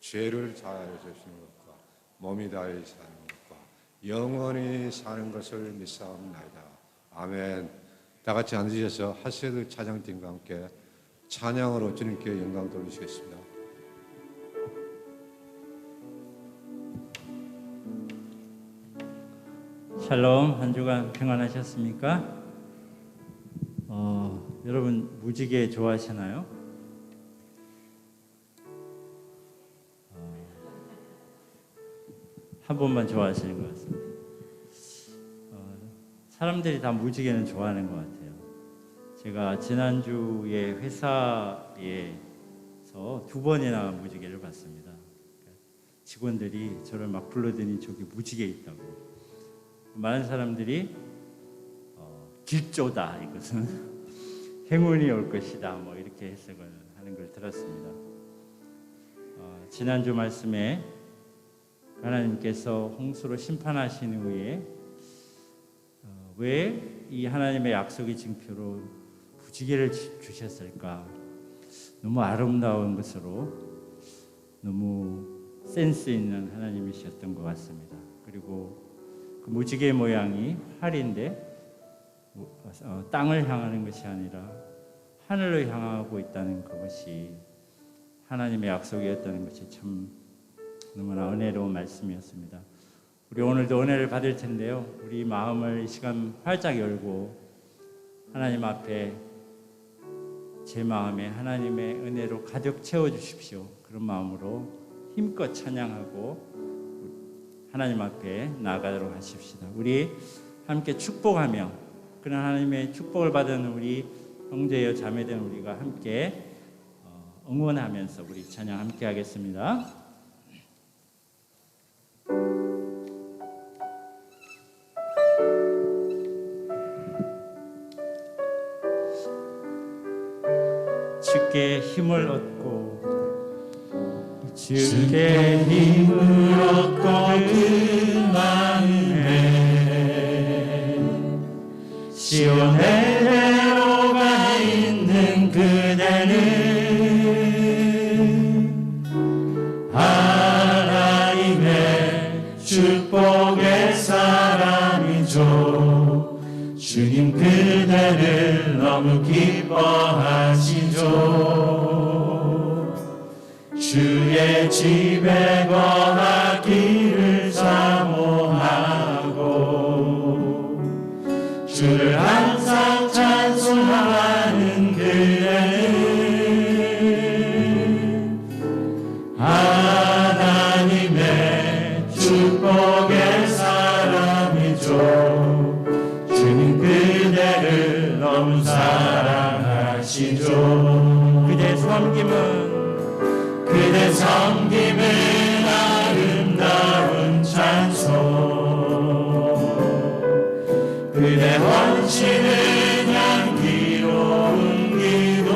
죄를 사하여 주시는 것과 몸이 다해 사는 것과 영원히 사는 것을 믿사옵나이다. 아멘. 다 같이 앉으셔서 하세드 찬양팀과 함께 찬양으로 주님께 영광 돌리시겠습니다. 샬롬, 한 주간 평안하셨습니까? 여러분 무지개 좋아하시나요? 한 번만 좋아하시는 것 같습니다. 사람들이 다 무지개는 좋아하는 것 같아요. 제가 지난주에 회사에서 2번이나 무지개를 봤습니다. 직원들이 저를 막 불러더니 저기 무지개 있다고. 많은 사람들이 길조다, 이것은 행운이 올 것이다, 뭐 이렇게 해석을 하는 걸 들었습니다. 지난주 말씀에 하나님께서 홍수로 심판하신 후에 왜 이 하나님의 약속의 징표로 무지개를 주셨을까? 너무 아름다운 것으로 너무 센스 있는 하나님이셨던 것 같습니다. 그리고 그 무지개 모양이 활인데 땅을 향하는 것이 아니라 하늘을 향하고 있다는 그것이 하나님의 약속이었다는 것이 참 너무나 은혜로운 말씀이었습니다. 우리 오늘도 은혜를 받을 텐데요. 우리 마음을 이 시간 활짝 열고 하나님 앞에 제 마음에 하나님의 은혜로 가득 채워주십시오. 그런 마음으로 힘껏 찬양하고 하나님 앞에 나아가도록 하십시다. 우리 함께 축복하며 그런 하나님의 축복을 받은 우리 형제여 자매된 우리가 함께 응원하면서 우리 찬양 함께 하겠습니다. 주께 힘을 얻고 주께 힘을 얻고 그 마음에 시온의 대로가 있는 그대는 하나님의 축복의 사람이죠. 주님 그대를 너무 기뻐하시죠. 주의 집에 거하기를 사모하고 주를 항상 찬송하는 그대는 하나님의 축복의 사람이죠. 주님 그대를 너무 사랑하시죠. 그대 섬김은 아름다운 찬송, 그대 헌신은 향기로운 기도,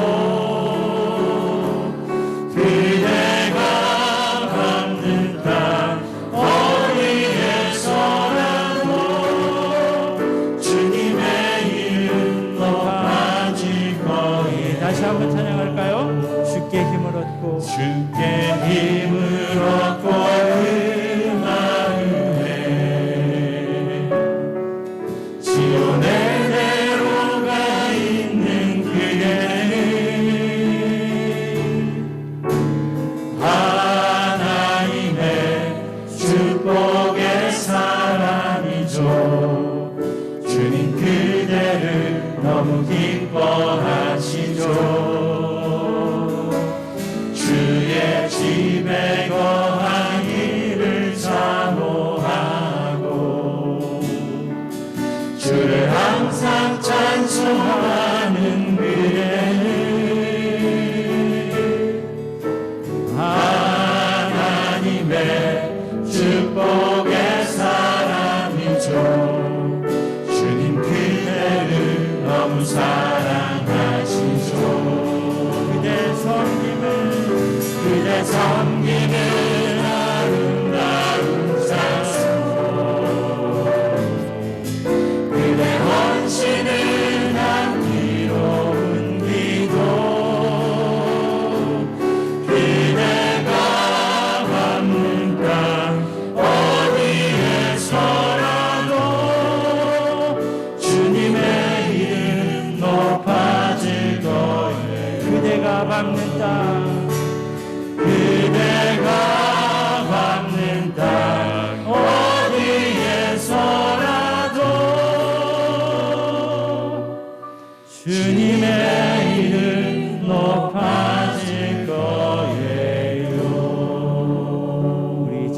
그대가 밟는 땅 어디에서라도 주님의 이름 높아질 거예요. 다시 한번 찬양할까요? 주께 힘을 얻고 주께 힘을 얻고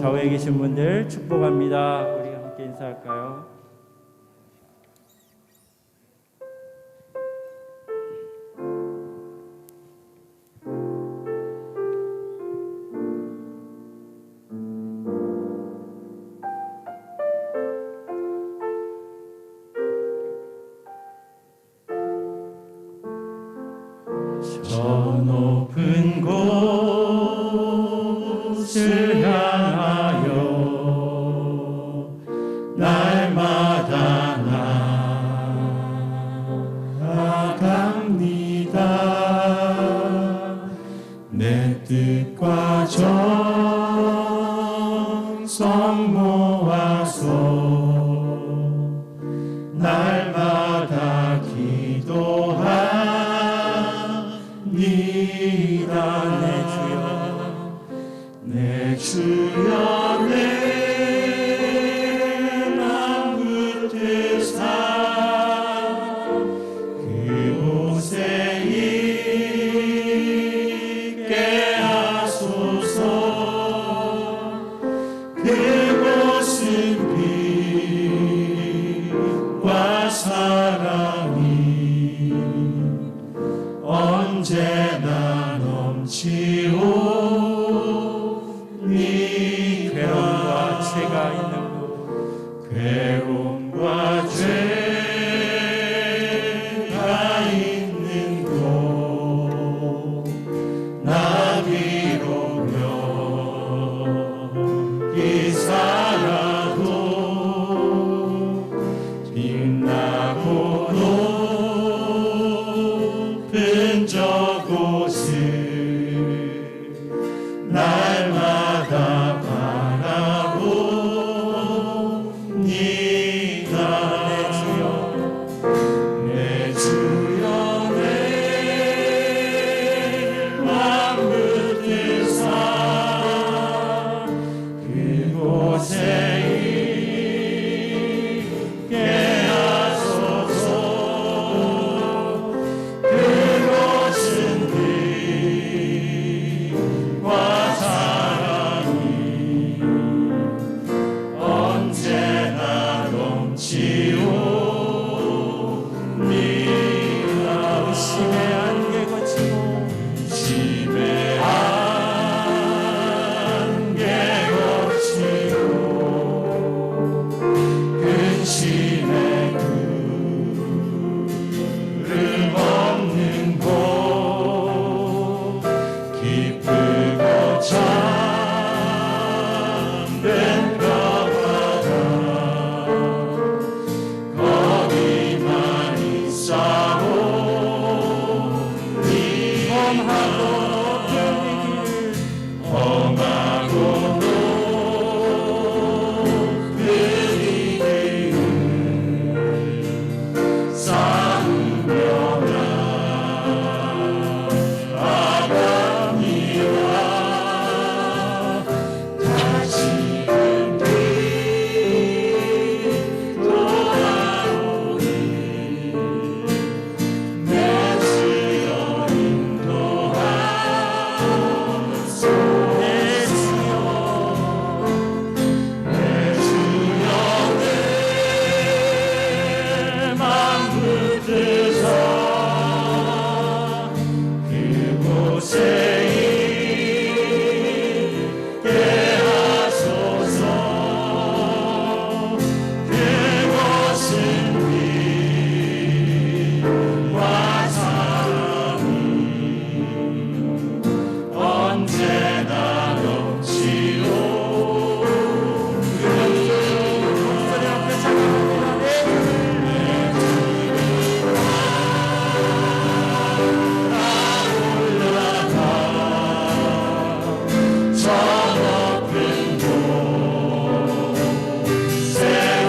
좌우에 계신 분들 축복합니다. 우리 함께 인사할까요? 저 높은 곳을 향하여 날마다 나아갑니다. 내 뜻과 정성 모아서 날마다 기도합니다. 내 주여 내 맘 붙드사 그곳에 있게 하소서. 그곳은 빛과 사랑이 언제나 넘치오니 괴로움과 죄가 있는 곳, 괴로움과 죄가 있는 곳, 나 비록 여기 살아도 빛나고 높은 저곳을 날마다 바라봅니다. 내 주여 내 맘 붙드사 그곳에 있게 하소서. 그곳은 빛과 사랑이 언제나 넘치오니라. 의심의 안개 거치고 의심의 안개 거치고 근심의 구름 없는 곳, 기쁘고 잠든 바다 거기만 있사오니 험하고 높은 이 길을 쌓으며 나아갑니다. 다시금 뒤돌아오니 내 주여 인도하소서. 내 주여 내 맘 붙드사 그곳에 있게 하소서. 그곳은 빛과 사랑이 언제나 넘치오. 목소리 앞에 저 높은 곳에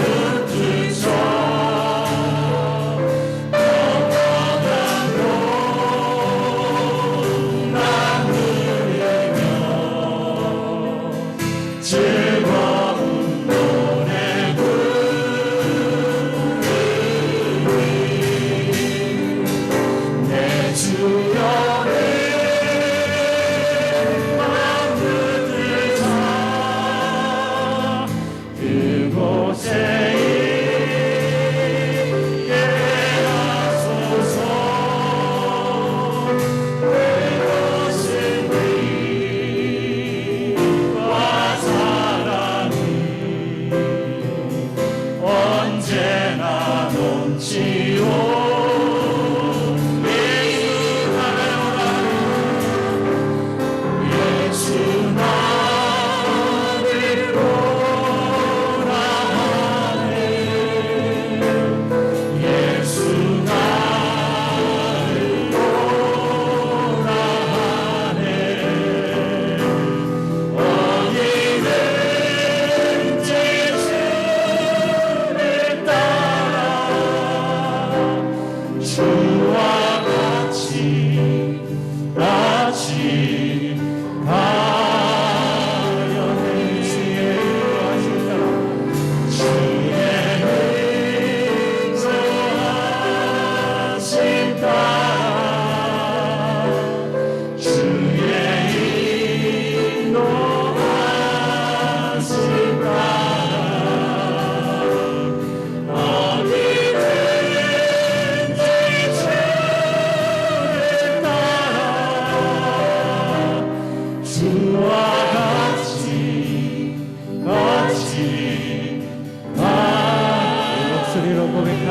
붙드사 영원한 난 누리며 즐거운 노래 부르리. 내 주여 내 맘 붙드사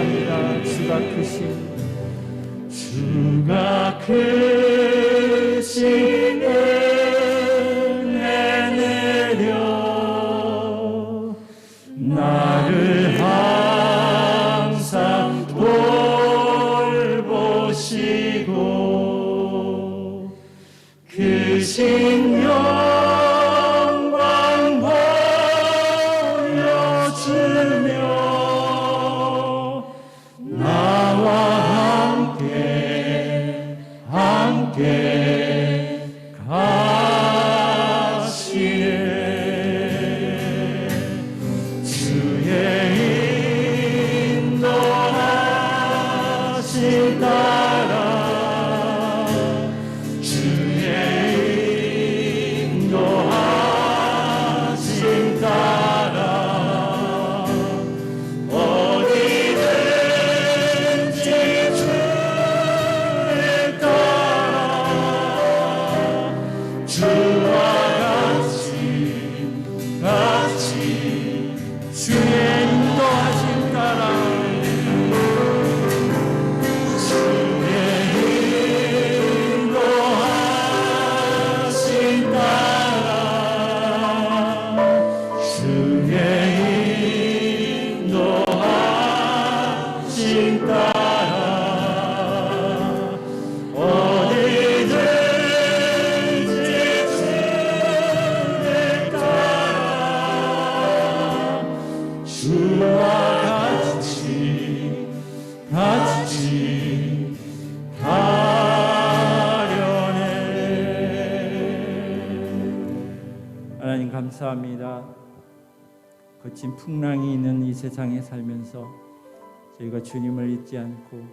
감사합니다. 주가 크신 은혜 내려 나를 항상 돌보시고 크신 영광 보여주며 나와 함께 가시네. 주의 인도하심 따라 주의 인도하심 따라 어디든지 주를 따라 주와 같이 주의 인도하심 따라 주의 인도하심 따라 주의 인도하심 따라 어디든지 주를 따라 주와 같이 가려네. 하나님 감사합니다. 거친 풍랑이 있는 이 세상에 살면서 저희가 주님을 잊지 않고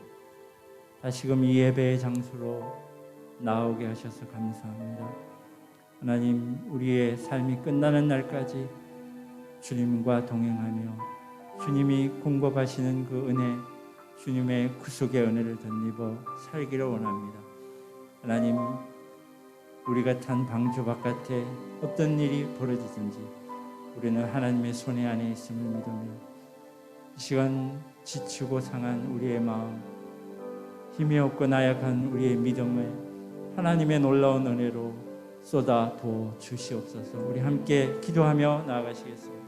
다시금 이 예배의 장소로 나오게 하셔서 감사합니다. 하나님, 우리의 삶이 끝나는 날까지 주님과 동행하며 주님이 공급하시는 그 은혜, 주님의 구속의 은혜를 덧입어 살기를 원합니다. 하나님, 우리가 탄 방주 바깥에 어떤 일이 벌어지든지 우리는 하나님의 손에 안에 있음을 믿으며 이 시간 지치고 상한 우리의 마음, 힘이 없고 나약한 우리의 믿음에 하나님의 놀라운 은혜로 쏟아 부어 주시옵소서. 우리 함께 기도하며 나아가시겠습니다.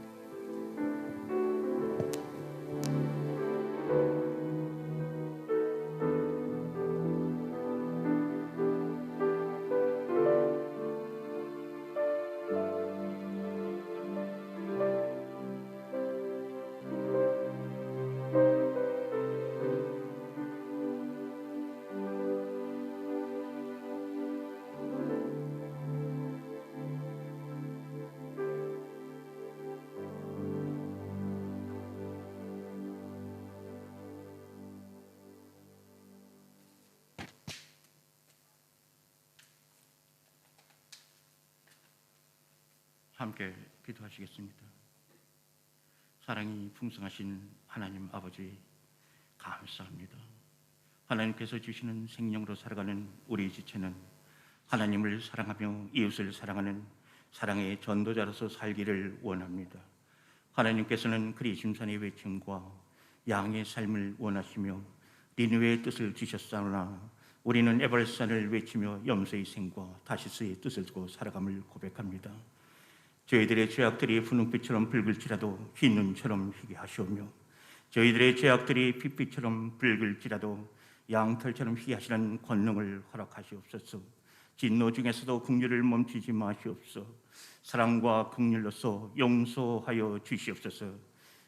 함께 기도하시겠습니다. 사랑이 풍성하신 하나님 아버지, 감사합니다. 하나님께서 주시는 생명으로 살아가는 우리 지체는 하나님을 사랑하며 이웃을 사랑하는 사랑의 전도자로서 살기를 원합니다. 하나님께서는 그리심산의 외침과 양의 삶을 원하시며 니느웨의 뜻을 주셨사오나 우리는 에발산을 외치며 염소의 생과 다시스의 뜻을 두고 살아감을 고백합니다. 저희들의 죄악들이 분홍빛처럼 붉을지라도 흰 눈처럼 희게 하시오며 저희들의 죄악들이 핏빛처럼 붉을지라도 양털처럼 희게 하시는 권능을 허락하시옵소서. 진노 중에서도 긍휼을 멈추지 마시옵소서. 사랑과 긍휼로서 용서하여 주시옵소서.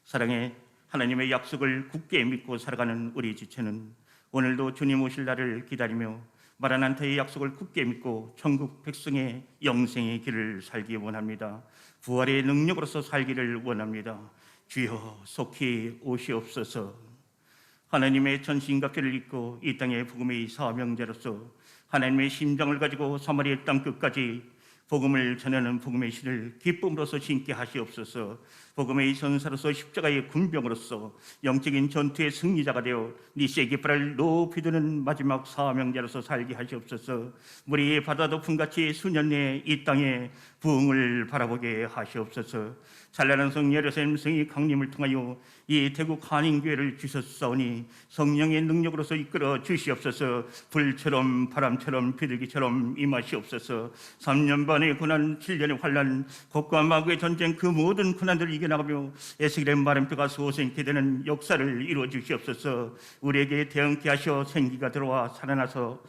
사랑의 하나님의 약속을 굳게 믿고 살아가는 우리 지체는 오늘도 주님 오실 날을 기다리며 마라난타의 약속을 굳게 믿고 천국 백성의 영생의 길을 살기 원합니다. 부활의 능력으로서 살기를 원합니다. 주여 속히 오시옵소서. 하나님의 전신갑주를 입고 이 땅의 복음의 사명자로서 하나님의 심장을 가지고 사마리아 땅 끝까지 복음을 전하는 복음의 신을 기쁨으로써 신게 하시옵소서. 복음의 전사로서 십자가의 군병으로서 영적인 전투의 승리자가 되어 니시의 깃발을 높이 드는 마지막 사명자로서 살게 하시옵소서. 물이 바다 덮음같이 수년 내에 이 땅에 부흥을 바라보게 하시옵소서. 찬란한 성 예루살렘 성이 강림을 통하여 이 태국 한인교회를 주셨사오니 성령의 능력으로서 이끌어 주시옵소서. 불처럼 바람처럼 비둘기처럼 임하시옵소서. 3년 반의 고난, 7년의 환난, 곡과 마구의 전쟁, 그 모든 고난들을 이겨나가며 에스겔의 마름표가 소생케 되는 역사를 이루어 주시옵소서. 우리에게 대응케 하셔 생기가 들어와 살아나서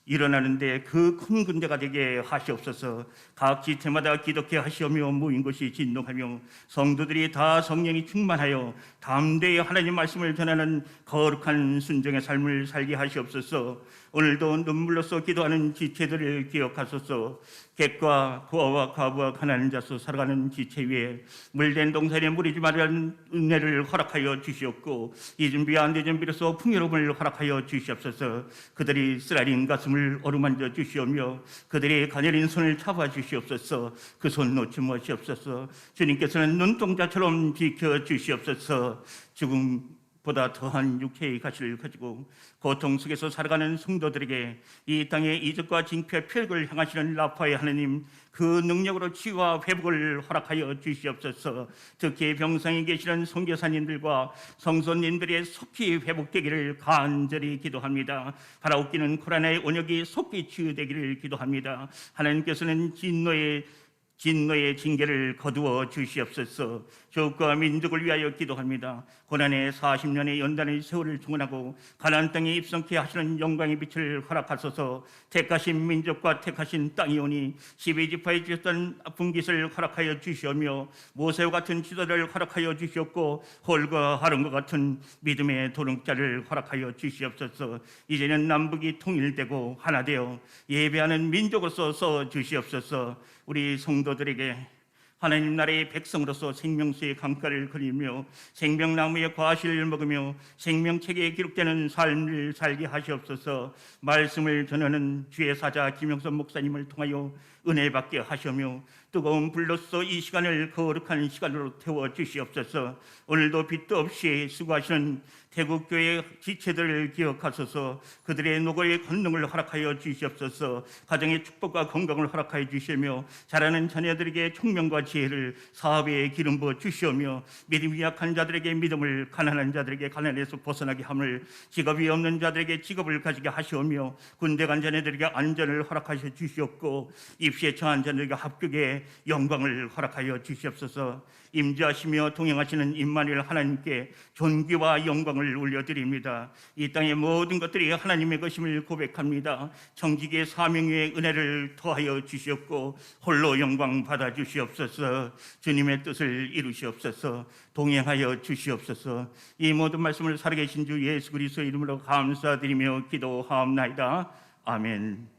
일어나는데 그 큰 군대가 되게 하시옵소서. 각 지체마다 기독해 하시오며 모인 곳이 진동하며 성도들이 다 성령이 충만하여 담대히 하나님 말씀을 전하는 거룩한 순종의 삶을 살게 하시옵소서. 오늘도 눈물로써 기도하는 지체들을 기억하소서. 객과 부하와 과부와 가난한 자서 살아가는 지체 위에 물된 동산에 무리지 말라는 은혜를 허락하여 주시옵고 이 준비 안 된 준비로서 풍요로움을 허락하여 주시옵소서. 그들이 쓰라린 가슴을 어루만져 주시오며 그들이 가녀린 손을 잡아 주시옵소서. 그 손 놓지 마시옵소서. 주님께서는 눈동자처럼 지켜 주시옵소서. 죽음보다 더한 육체의 가시를 가지고 고통 속에서 살아가는 성도들에게 이 땅의 이적과 징표의 표적을 향하시는 라파의 하나님, 그 능력으로 치유와 회복을 허락하여 주시옵소서. 특히 병상에 계시는 선교사님들과 성도님들의 속히 회복되기를 간절히 기도합니다. 바라옵기는 코로나의 원역이 속히 치유되기를 기도합니다. 하나님께서는 진노의 징계를 거두어 주시옵소서. 조국과 민족을 위하여 기도합니다. 고난의 40년의 연단의 세월을 중원하고 가나안 땅에 입성케 하시는 영광의 빛을 허락하소서. 택하신 민족과 택하신 땅이 오니 12지파에 주셨던 아픈 깃을 허락하여 주시오며 모세와 같은 지도를 허락하여 주시옵고 홀과 하름과 같은 믿음의 도름자를 허락하여 주시옵소서. 이제는 남북이 통일되고 하나 되어 예배하는 민족으로서 써 주시옵소서. 우리 성도들에게 하나님 나라의 백성으로서 생명수의 강가를 그리며 생명나무의 과실을 먹으며 생명책에 기록되는 삶을 살게 하시옵소서. 말씀을 전하는 주의 사자 김영선 목사님을 통하여 은혜 받게 하시며 뜨거운 불로써 이 시간을 거룩한 시간으로 태워 주시옵소서. 오늘도 빛도 없이 수고하시는 태국교회 지체들을 기억하소서. 그들의 노고의 권능을 허락하여 주시옵소서. 가정의 축복과 건강을 허락하여 주시며 자라는 자녀들에게 총명과 지혜를 사업에 기름 부어 주시오며 믿음이 약한 자들에게 믿음을, 가난한 자들에게 가난에서 벗어나게 함을, 직업이 없는 자들에게 직업을 가지게 하시오며 군대 간 자녀들에게 안전을 허락하여 주시옵고 입시에 처한 자들에게 합격의 영광을 허락하여 주시옵소서. 임재하시며 동행하시는 임마누엘 하나님께 존귀와 영광을 올려드립니다. 이 땅의 모든 것들이 하나님의 것임을 고백합니다. 청지기의 사명 위에 은혜를 더하여 주시옵고 홀로 영광 받아 주시옵소서. 주님의 뜻을 이루시옵소서. 동행하여 주시옵소서. 이 모든 말씀을 살아계신 주 예수 그리스도의 이름으로 감사드리며 기도하옵나이다. 아멘.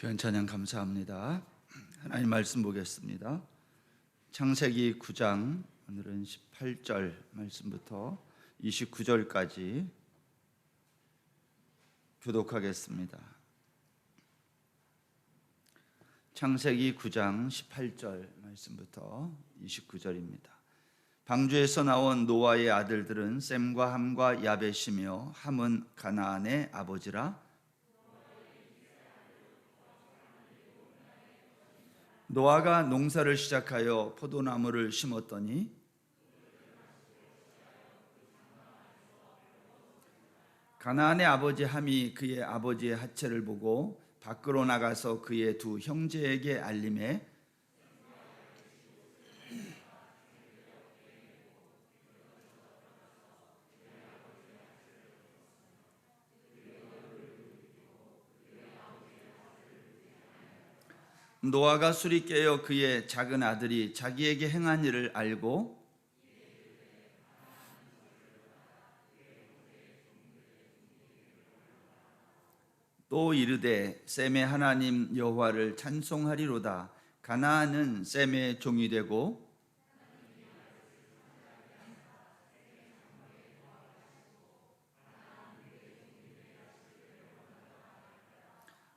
귀한 찬양 감사합니다. 하나님 말씀 보겠습니다. 창세기 9장 오늘은 18절 말씀부터 29절까지 교독하겠습니다. 창세기 9장 18절 말씀부터 29절입니다. 방주에서 나온 노아의 아들들은 셈과 함과 야벳이며 함은 가나안의 아버지라. 노아가 농사를 시작하여 포도나무를 심었더니 가나안의 아버지 함이 그의 아버지의 하체를 보고 밖으로 나가서 그의 두 형제에게 알림해 노아가 술이 깨어 그의 작은 아들이 자기에게 행한 일을 알고 또 이르되 셈의 하나님 여호와를 찬송하리로다. 가나안은 셈의 종이 되고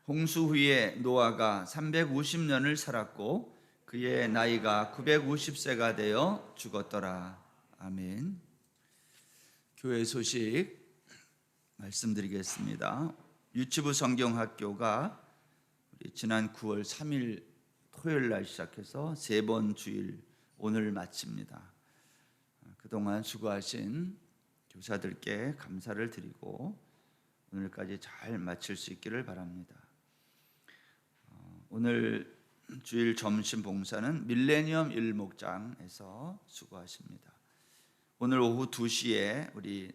홍수 후에 노아가 350년을 살았고 그의 나이가 950세가 되어 죽었더라. 아멘. 교회 소식 말씀드리겠습니다. 유치부 성경학교가 지난 9월 3일 토요일 날 시작해서 3번 주일 오늘 마칩니다. 그동안 수고하신 교사들께 감사를 드리고 오늘까지 잘 마칠 수 있기를 바랍니다. 오늘 주일 점심 봉사는 밀레니엄 일목장에서 수고하십니다. 오늘 오후 2시에 우리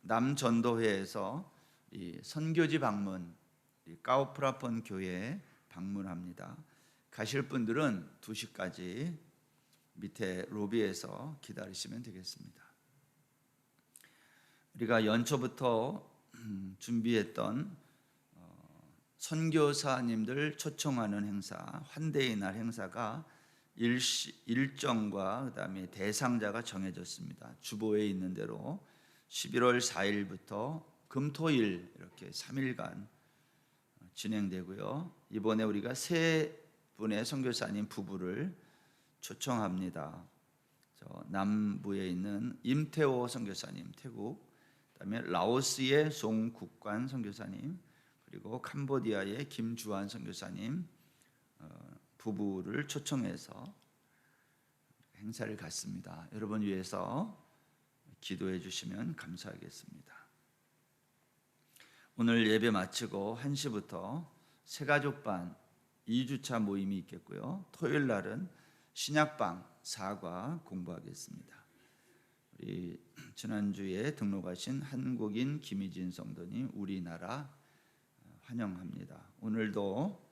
남전도회에서 이 선교지 방문, 까우프라폰 교회에 방문합니다. 가실 분들은 2시까지 밑에 로비에서 기다리시면 되겠습니다. 우리가 연초부터 준비했던 선교사님들 초청하는 행사, 환대의 날 행사가 일정과 그다음에 대상자가 정해졌습니다. 주보에 있는 대로 11월 4일부터 금토일 이렇게 3일간 진행되고요. 이번에 우리가 3분의 선교사님 부부를 초청합니다. 남부에 있는 임태호 선교사님 태국, 그다음에 라오스의 송국관 선교사님, 그리고 캄보디아의 김주환 선교사님 부부를 초청해서 행사를 갖습니다. 여러분 위해서 기도해 주시면 감사하겠습니다. 오늘 예배 마치고 1시부터 새가족반 2주차 모임이 있겠고요. 토요일 날은 신약방 4과 공부하겠습니다. 우리 지난주에 등록하신 한국인 김희진 성도님 우리나라 환영합니다. 오늘도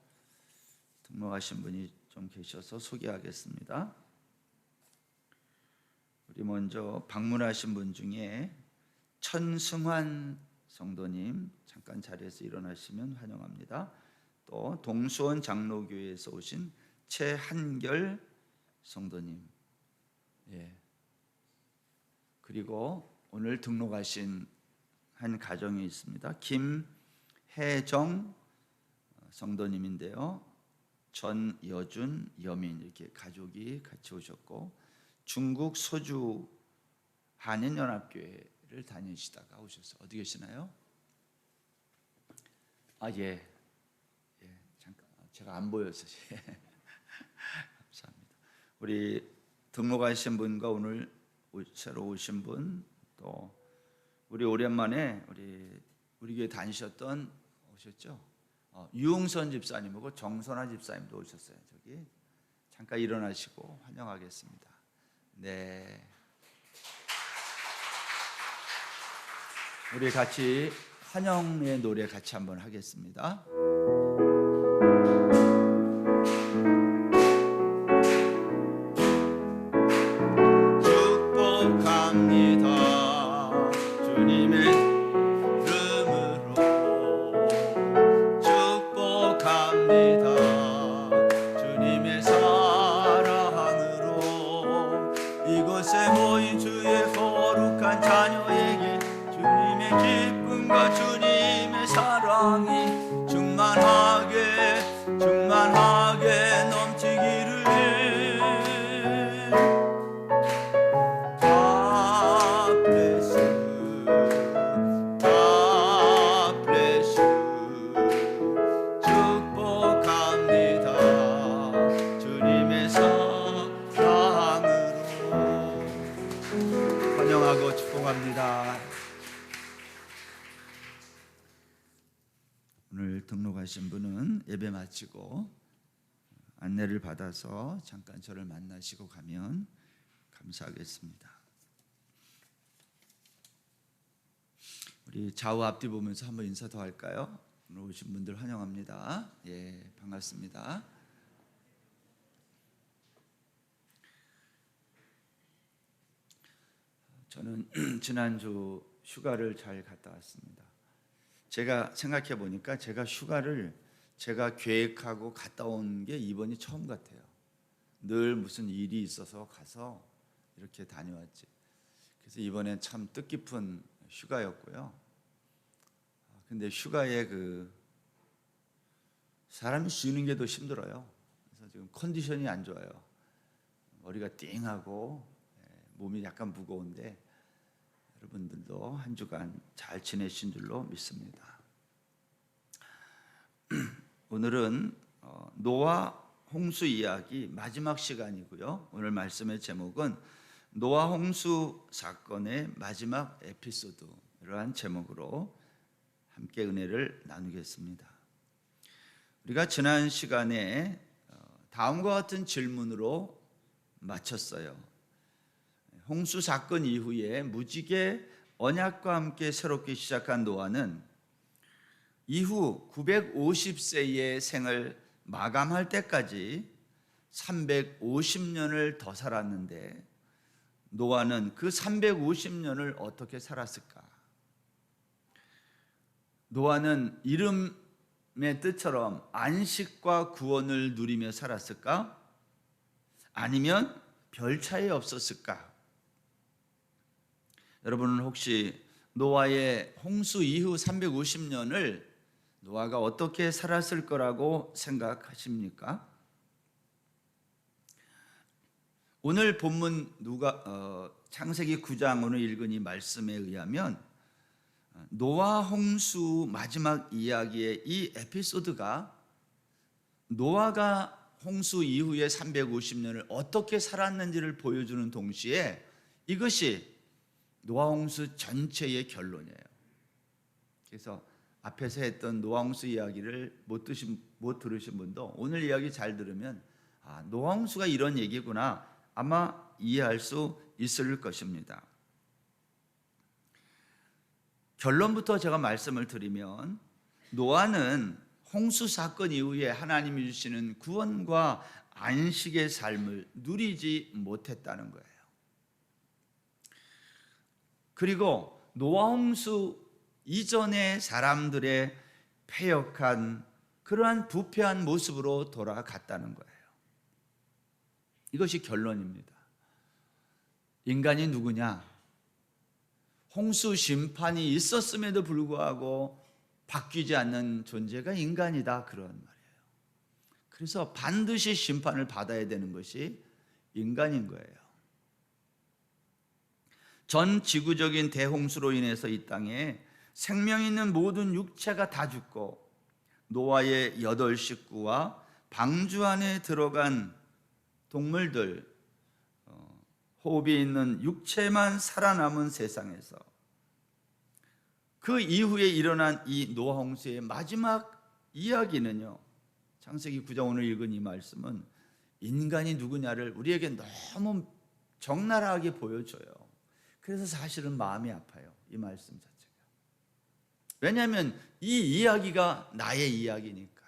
등록하신 분이 좀 계셔서 소개하겠습니다. 우리 먼저 방문하신 분 중에 천승환 성도님 잠깐 자리에서 일어나시면 환영합니다. 또 동수원 장로교회에서 오신 최한결 성도님, 그리고 오늘 등록하신 한 가정이 있습니다. 김혜정 성도님인데요. 전여준, 여민 이렇게 가족이 같이 오셨고 중국 소주 한인연합교회를 다니시다가 오셨어요. 어디 계시나요? 예, 잠깐 제가 안 보여서 감사합니다. 우리 등록하신 분과 오늘 새로 오신 분, 또 우리 오랜만에 우리 교회 다니셨던 오셨죠? 유흥선 집사님하고 정선아 집사님도 오셨어요. 저기 잠깐 일어나시고 환영하겠습니다. 네, 우리 같이 환영의 노래 같이 한번 하겠습니다. 축복합니다. 주님의 이름으로 축복합니다. 성도인 주의 거룩한 자녀에게 주님의 기쁨과 주님의 사랑이 충만하게 넘치기를. God bless you, God bless you. 축복합니다 주님의 사랑으로. 환영하고 축복합니다. 오늘 등록하신 분은 예배 마치고 안내를 받아서 잠깐 저를 만나시고 가면 감사하겠습니다. 우리 좌우 앞뒤 보면서 한번 인사 더 할까요? 오늘 오신 분들 환영합니다. 예, 반갑습니다. 저는 지난주 휴가를 잘 갔다 왔습니다. 제가 생각해 보니까 제가 휴가를 제가 계획하고 갔다 온 게 이번이 처음 같아요. 늘 무슨 일이 있어서 가서 이렇게 다녀왔지. 그래서 이번엔 참 뜻깊은 휴가였고요. 근데 휴가에 사람이 쉬는 게 더 힘들어요. 그래서 지금 컨디션이 안 좋아요. 머리가 띵하고 몸이 약간 무거운데 여러분들도 한 주간 잘 지내신 줄로 믿습니다. 오늘은 노아 홍수 이야기 마지막 시간이고요. 오늘 말씀의 제목은 노아 홍수 사건의 마지막 에피소드, 이러한 제목으로 함께 은혜를 나누겠습니다. 우리가 지난 시간에 다음과 같은 질문으로 마쳤어요. 홍수 사건 이후에 무지개 언약과 함께 새롭게 시작한 노아는 이후 950세의 생을 마감할 때까지 350년을 더 살았는데 노아는 그 350년을 어떻게 살았을까? 노아는 이름의 뜻처럼 안식과 구원을 누리며 살았을까? 아니면 별 차이 없었을까? 여러분은 혹시 노아의 홍수 이후 350년을 노아가 어떻게 살았을 거라고 생각하십니까? 오늘 본문 창세기 9장 오늘 읽은 이 말씀에 의하면 노아 홍수 마지막 이야기의 이 에피소드가 노아가 홍수 이후에 350년을 어떻게 살았는지를 보여주는 동시에 이것이 노아 홍수 전체의 결론이에요. 그래서 앞에서 했던 노아 홍수 이야기를 못 들으신 분도 오늘 이야기 잘 들으면 노아 홍수가 이런 얘기구나 아마 이해할 수 있을 것입니다. 결론부터 제가 말씀을 드리면 노아는 홍수 사건 이후에 하나님이 주시는 구원과 안식의 삶을 누리지 못했다는 거예요. 그리고 노아 홍수 이전의 사람들의 패역한 그러한 부패한 모습으로 돌아갔다는 거예요. 이것이 결론입니다. 인간이 누구냐? 홍수 심판이 있었음에도 불구하고 바뀌지 않는 존재가 인간이다, 그런 말이에요. 그래서 반드시 심판을 받아야 되는 것이 인간인 거예요. 전 지구적인 대홍수로 인해서 이 땅에 생명 있는 모든 육체가 다 죽고 노아의 8 식구와 방주 안에 들어간 동물들, 호흡이 있는 육체만 살아남은 세상에서 그 이후에 일어난 이 노아 홍수의 마지막 이야기는요, 창세기 9장 오늘 읽은 이 말씀은 인간이 누구냐를 우리에게 너무 적나라하게 보여줘요. 그래서 사실은 마음이 아파요, 이 말씀 자체가. 왜냐하면 이 이야기가 나의 이야기니까.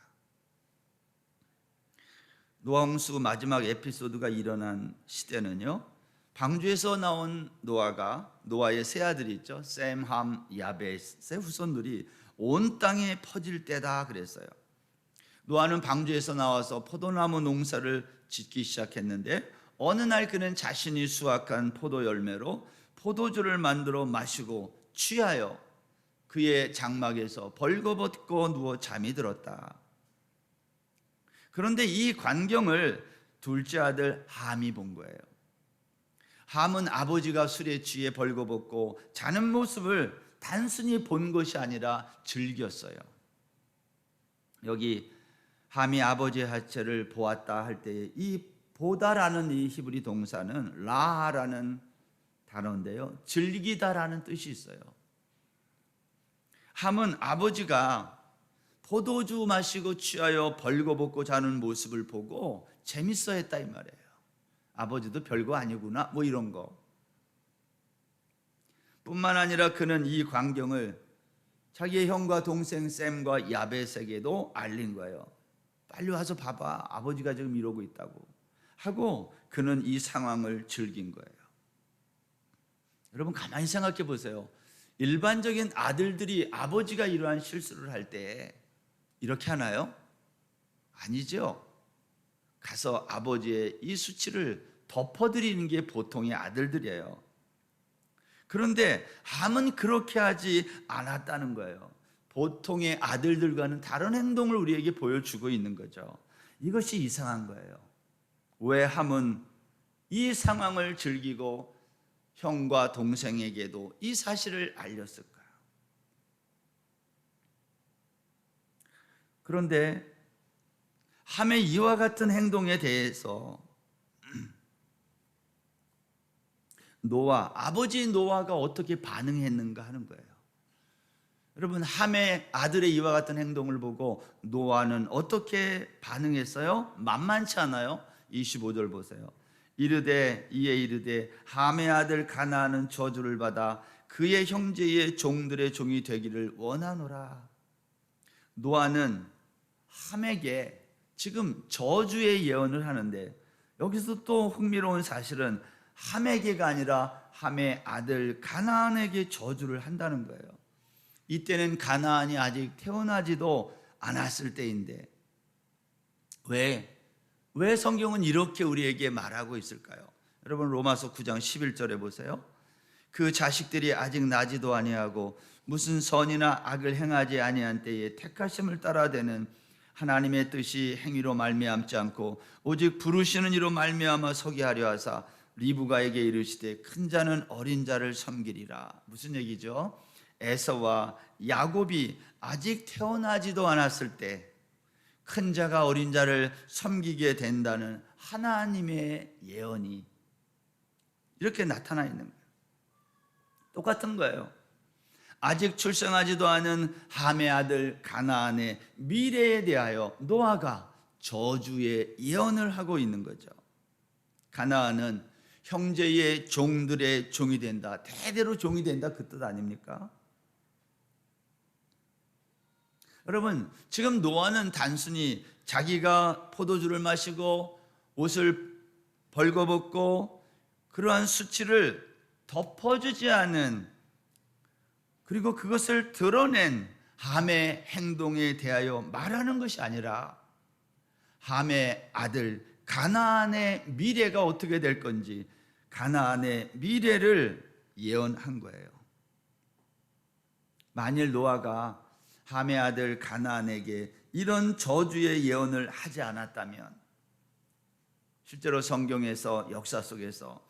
노아 홍수 마지막 에피소드가 일어난 시대는요, 방주에서 나온 노아가, 노아의 세 아들이 있죠, 셈, 함, 야벳의 후손들이 온 땅에 퍼질 때다 그랬어요. 노아는 방주에서 나와서 포도나무 농사를 짓기 시작했는데 어느 날 그는 자신이 수확한 포도 열매로 포도주를 만들어 마시고 취하여 그의 장막에서 벌거벗고 누워 잠이 들었다. 그런데 이 광경을 둘째 아들 함이 본 거예요. 함은 아버지가 술에 취해 벌거벗고 자는 모습을 단순히 본 것이 아니라 즐겼어요. 여기 함이 아버지의 하체를 보았다 할 때에 이 보다라는 이 히브리 동사는 라하라는 단어인데요, 즐기다라는 뜻이 있어요. 함은 아버지가 포도주 마시고 취하여 벌거벗고 자는 모습을 보고 재밌어 했다 이 말이에요. 아버지도 별거 아니구나 뭐 이런 거. 뿐만 아니라 그는 이 광경을 자기의 형과 동생 샘과 야벳에게도 알린 거예요. 빨리 와서 봐봐, 아버지가 지금 이러고 있다고 하고 그는 이 상황을 즐긴 거예요. 여러분 가만히 생각해 보세요. 일반적인 아들들이 아버지가 이러한 실수를 할 때 이렇게 하나요? 아니죠. 가서 아버지의 이 수치를 덮어드리는 게 보통의 아들들이에요. 그런데 함은 그렇게 하지 않았다는 거예요. 보통의 아들들과는 다른 행동을 우리에게 보여주고 있는 거죠. 이것이 이상한 거예요. 왜 함은 이 상황을 즐기고 형과 동생에게도 이 사실을 알렸을까요? 그런데 함의 이와 같은 행동에 대해서 아버지 노아가 어떻게 반응했는가 하는 거예요. 여러분, 함의 아들의 이와 같은 행동을 보고 노아는 어떻게 반응했어요? 만만치 않아요. 25절 보세요. 이에 이르되 함의 아들 가나안은 저주를 받아 그의 형제의 종들의 종이 되기를 원하노라. 노아는 함에게 지금 저주의 예언을 하는데, 여기서 또 흥미로운 사실은 함에게가 아니라 함의 아들 가나안에게 저주를 한다는 거예요. 이때는 가나안이 아직 태어나지도 않았을 때인데 왜 성경은 이렇게 우리에게 말하고 있을까요? 여러분, 로마서 9장 11절에 보세요. 그 자식들이 아직 나지도 아니하고 무슨 선이나 악을 행하지 아니한 때에 택하심을 따라되는 하나님의 뜻이 행위로 말미암지 않고 오직 부르시는 이로 말미암아 서게 하려 하사 리브가에게 이르시되 큰 자는 어린 자를 섬기리라. 무슨 얘기죠? 에서와 야곱이 아직 태어나지도 않았을 때 큰 자가 어린 자를 섬기게 된다는 하나님의 예언이 이렇게 나타나 있는 거예요. 똑같은 거예요. 아직 출생하지도 않은 함의 아들 가나안의 미래에 대하여 노아가 저주의 예언을 하고 있는 거죠. 가나안은 형제의 종들의 종이 된다, 대대로 종이 된다, 그 뜻 아닙니까? 여러분, 지금 노아는 단순히 자기가 포도주를 마시고 옷을 벌거벗고 그러한 수치를 덮어주지 않은, 그리고 그것을 드러낸 함의 행동에 대하여 말하는 것이 아니라 함의 아들 가나안의 미래가 어떻게 될 건지, 가나안의 미래를 예언한 거예요. 만일 노아가 함의 아들 가나안에게 이런 저주의 예언을 하지 않았다면, 실제로 성경에서 역사 속에서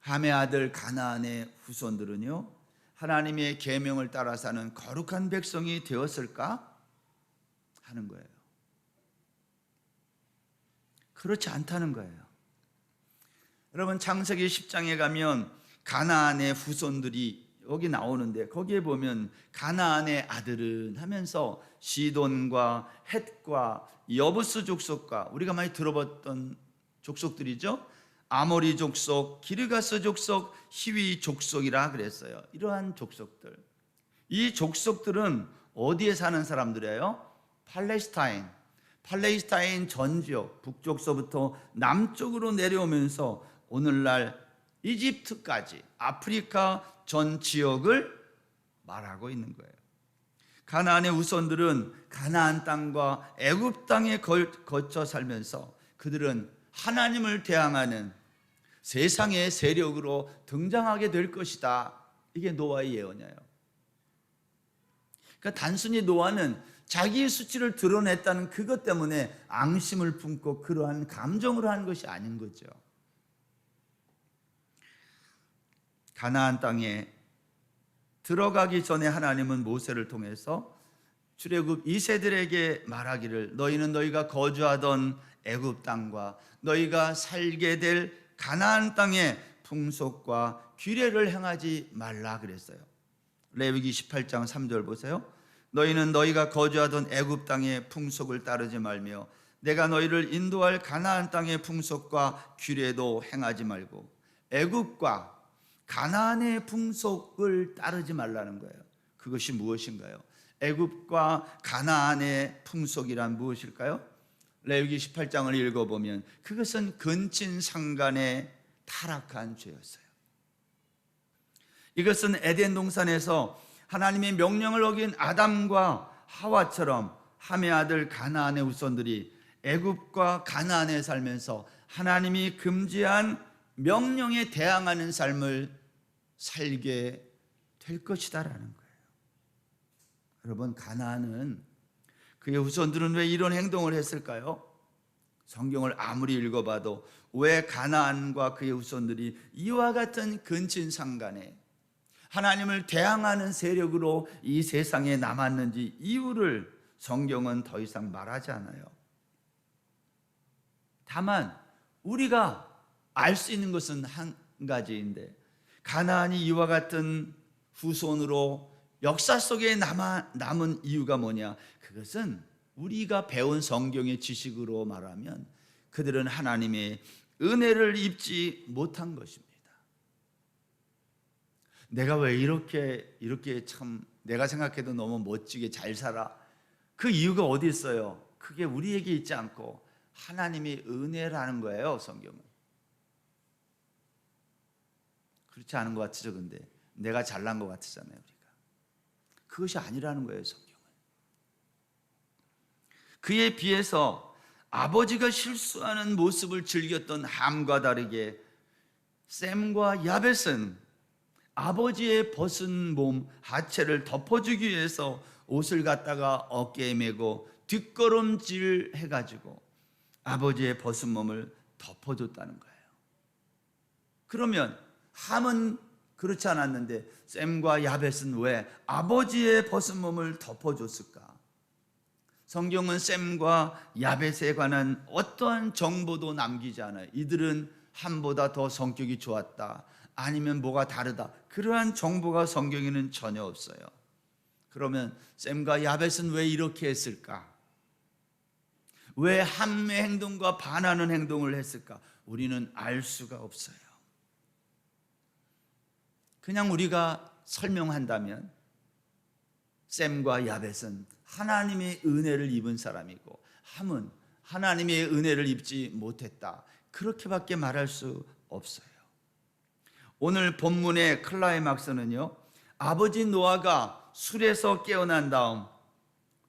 함의 아들 가나안의 후손들은요, 하나님의 계명을 따라 사는 거룩한 백성이 되었을까 하는 거예요. 그렇지 않다는 거예요. 여러분, 창세기 10장에 가면 가나안의 후손들이 여기 나오는데, 거기에 보면 가나안의 아들은 하면서 시돈과 헷과 여부스 족속과, 우리가 많이 들어봤던 족속들이죠. 아모리 족속, 기르가스 족속, 히위 족속이라 그랬어요. 이러한 족속들, 이 족속들은 어디에 사는 사람들이에요? 팔레스타인 전 지역, 북쪽서부터 남쪽으로 내려오면서 오늘날 이집트까지 아프리카 전 지역을 말하고 있는 거예요. 가나안의 후손들은 가나안 땅과 애굽 땅에 거쳐 살면서 그들은 하나님을 대항하는 세상의 세력으로 등장하게 될 것이다. 이게 노아의 예언이에요. 그러니까 단순히 노아는 자기의 수치를 드러냈다는 그것 때문에 앙심을 품고 그러한 감정으로 한 것이 아닌 거죠. 가나안 땅에 들어가기 전에 하나님은 모세를 통해서 출애굽 2세들에게 말하기를 너희는 너희가 거주하던 애굽 땅과 너희가 살게 될 가나안 땅의 풍속과 규례를 행하지 말라 그랬어요. 레위기 18장 3절 보세요. 너희는 너희가 거주하던 애굽 땅의 풍속을 따르지 말며 내가 너희를 인도할 가나안 땅의 풍속과 규례도 행하지 말고 애굽과 가나안의 풍속을 따르지 말라는 거예요. 그것이 무엇인가요? 애굽과 가나안의 풍속이란 무엇일까요? 레위기 18장을 읽어보면 그것은 근친상간의 타락한 죄였어요. 이것은 에덴 동산에서 하나님의 명령을 어긴 아담과 하와처럼 함의 아들 가나안의 후손들이 애굽과 가나안에 살면서 하나님이 금지한 명령에 대항하는 삶을 살게 될 것이다라는 거예요. 여러분, 가나안은 그의 후손들은 왜 이런 행동을 했을까요? 성경을 아무리 읽어봐도 왜 가나안과 그의 후손들이 이와 같은 근친상간에 하나님을 대항하는 세력으로 이 세상에 남았는지 이유를 성경은 더 이상 말하지 않아요. 다만 우리가 알 수 있는 것은 한 가지인데 가나안이 이와 같은 후손으로 역사 속에 남은 이유가 뭐냐? 그것은 우리가 배운 성경의 지식으로 말하면 그들은 하나님의 은혜를 입지 못한 것입니다. 내가 왜 이렇게 참 내가 생각해도 너무 멋지게 잘 살아? 그 이유가 어디 있어요? 그게 우리에게 있지 않고 하나님의 은혜라는 거예요, 성경은. 그렇지 않은 것 같으죠, 근데 내가 잘난 것 같으잖아요, 우리가. 그것이 아니라는 거예요, 성경은. 그에 비해서 아버지가 실수하는 모습을 즐겼던 함과 다르게 셈과 야벳은 아버지의 벗은 몸, 하체를 덮어주기 위해서 옷을 갖다가 어깨에 메고 뒷걸음질 해가지고 아버지의 벗은 몸을 덮어줬다는 거예요. 그러면 함은 그렇지 않았는데 셈과 야벳은 왜 아버지의 벗은 몸을 덮어줬을까? 성경은 셈과 야벳에 관한 어떠한 정보도 남기지 않아요. 이들은 함보다 더 성격이 좋았다, 아니면 뭐가 다르다, 그러한 정보가 성경에는 전혀 없어요. 그러면 셈과 야벳은 왜 이렇게 했을까? 왜 함의 행동과 반하는 행동을 했을까? 우리는 알 수가 없어요. 그냥 우리가 설명한다면 셈과 야벳은 하나님의 은혜를 입은 사람이고 함은 하나님의 은혜를 입지 못했다, 그렇게밖에 말할 수 없어요. 오늘 본문의 클라이막스는요, 아버지 노아가 술에서 깨어난 다음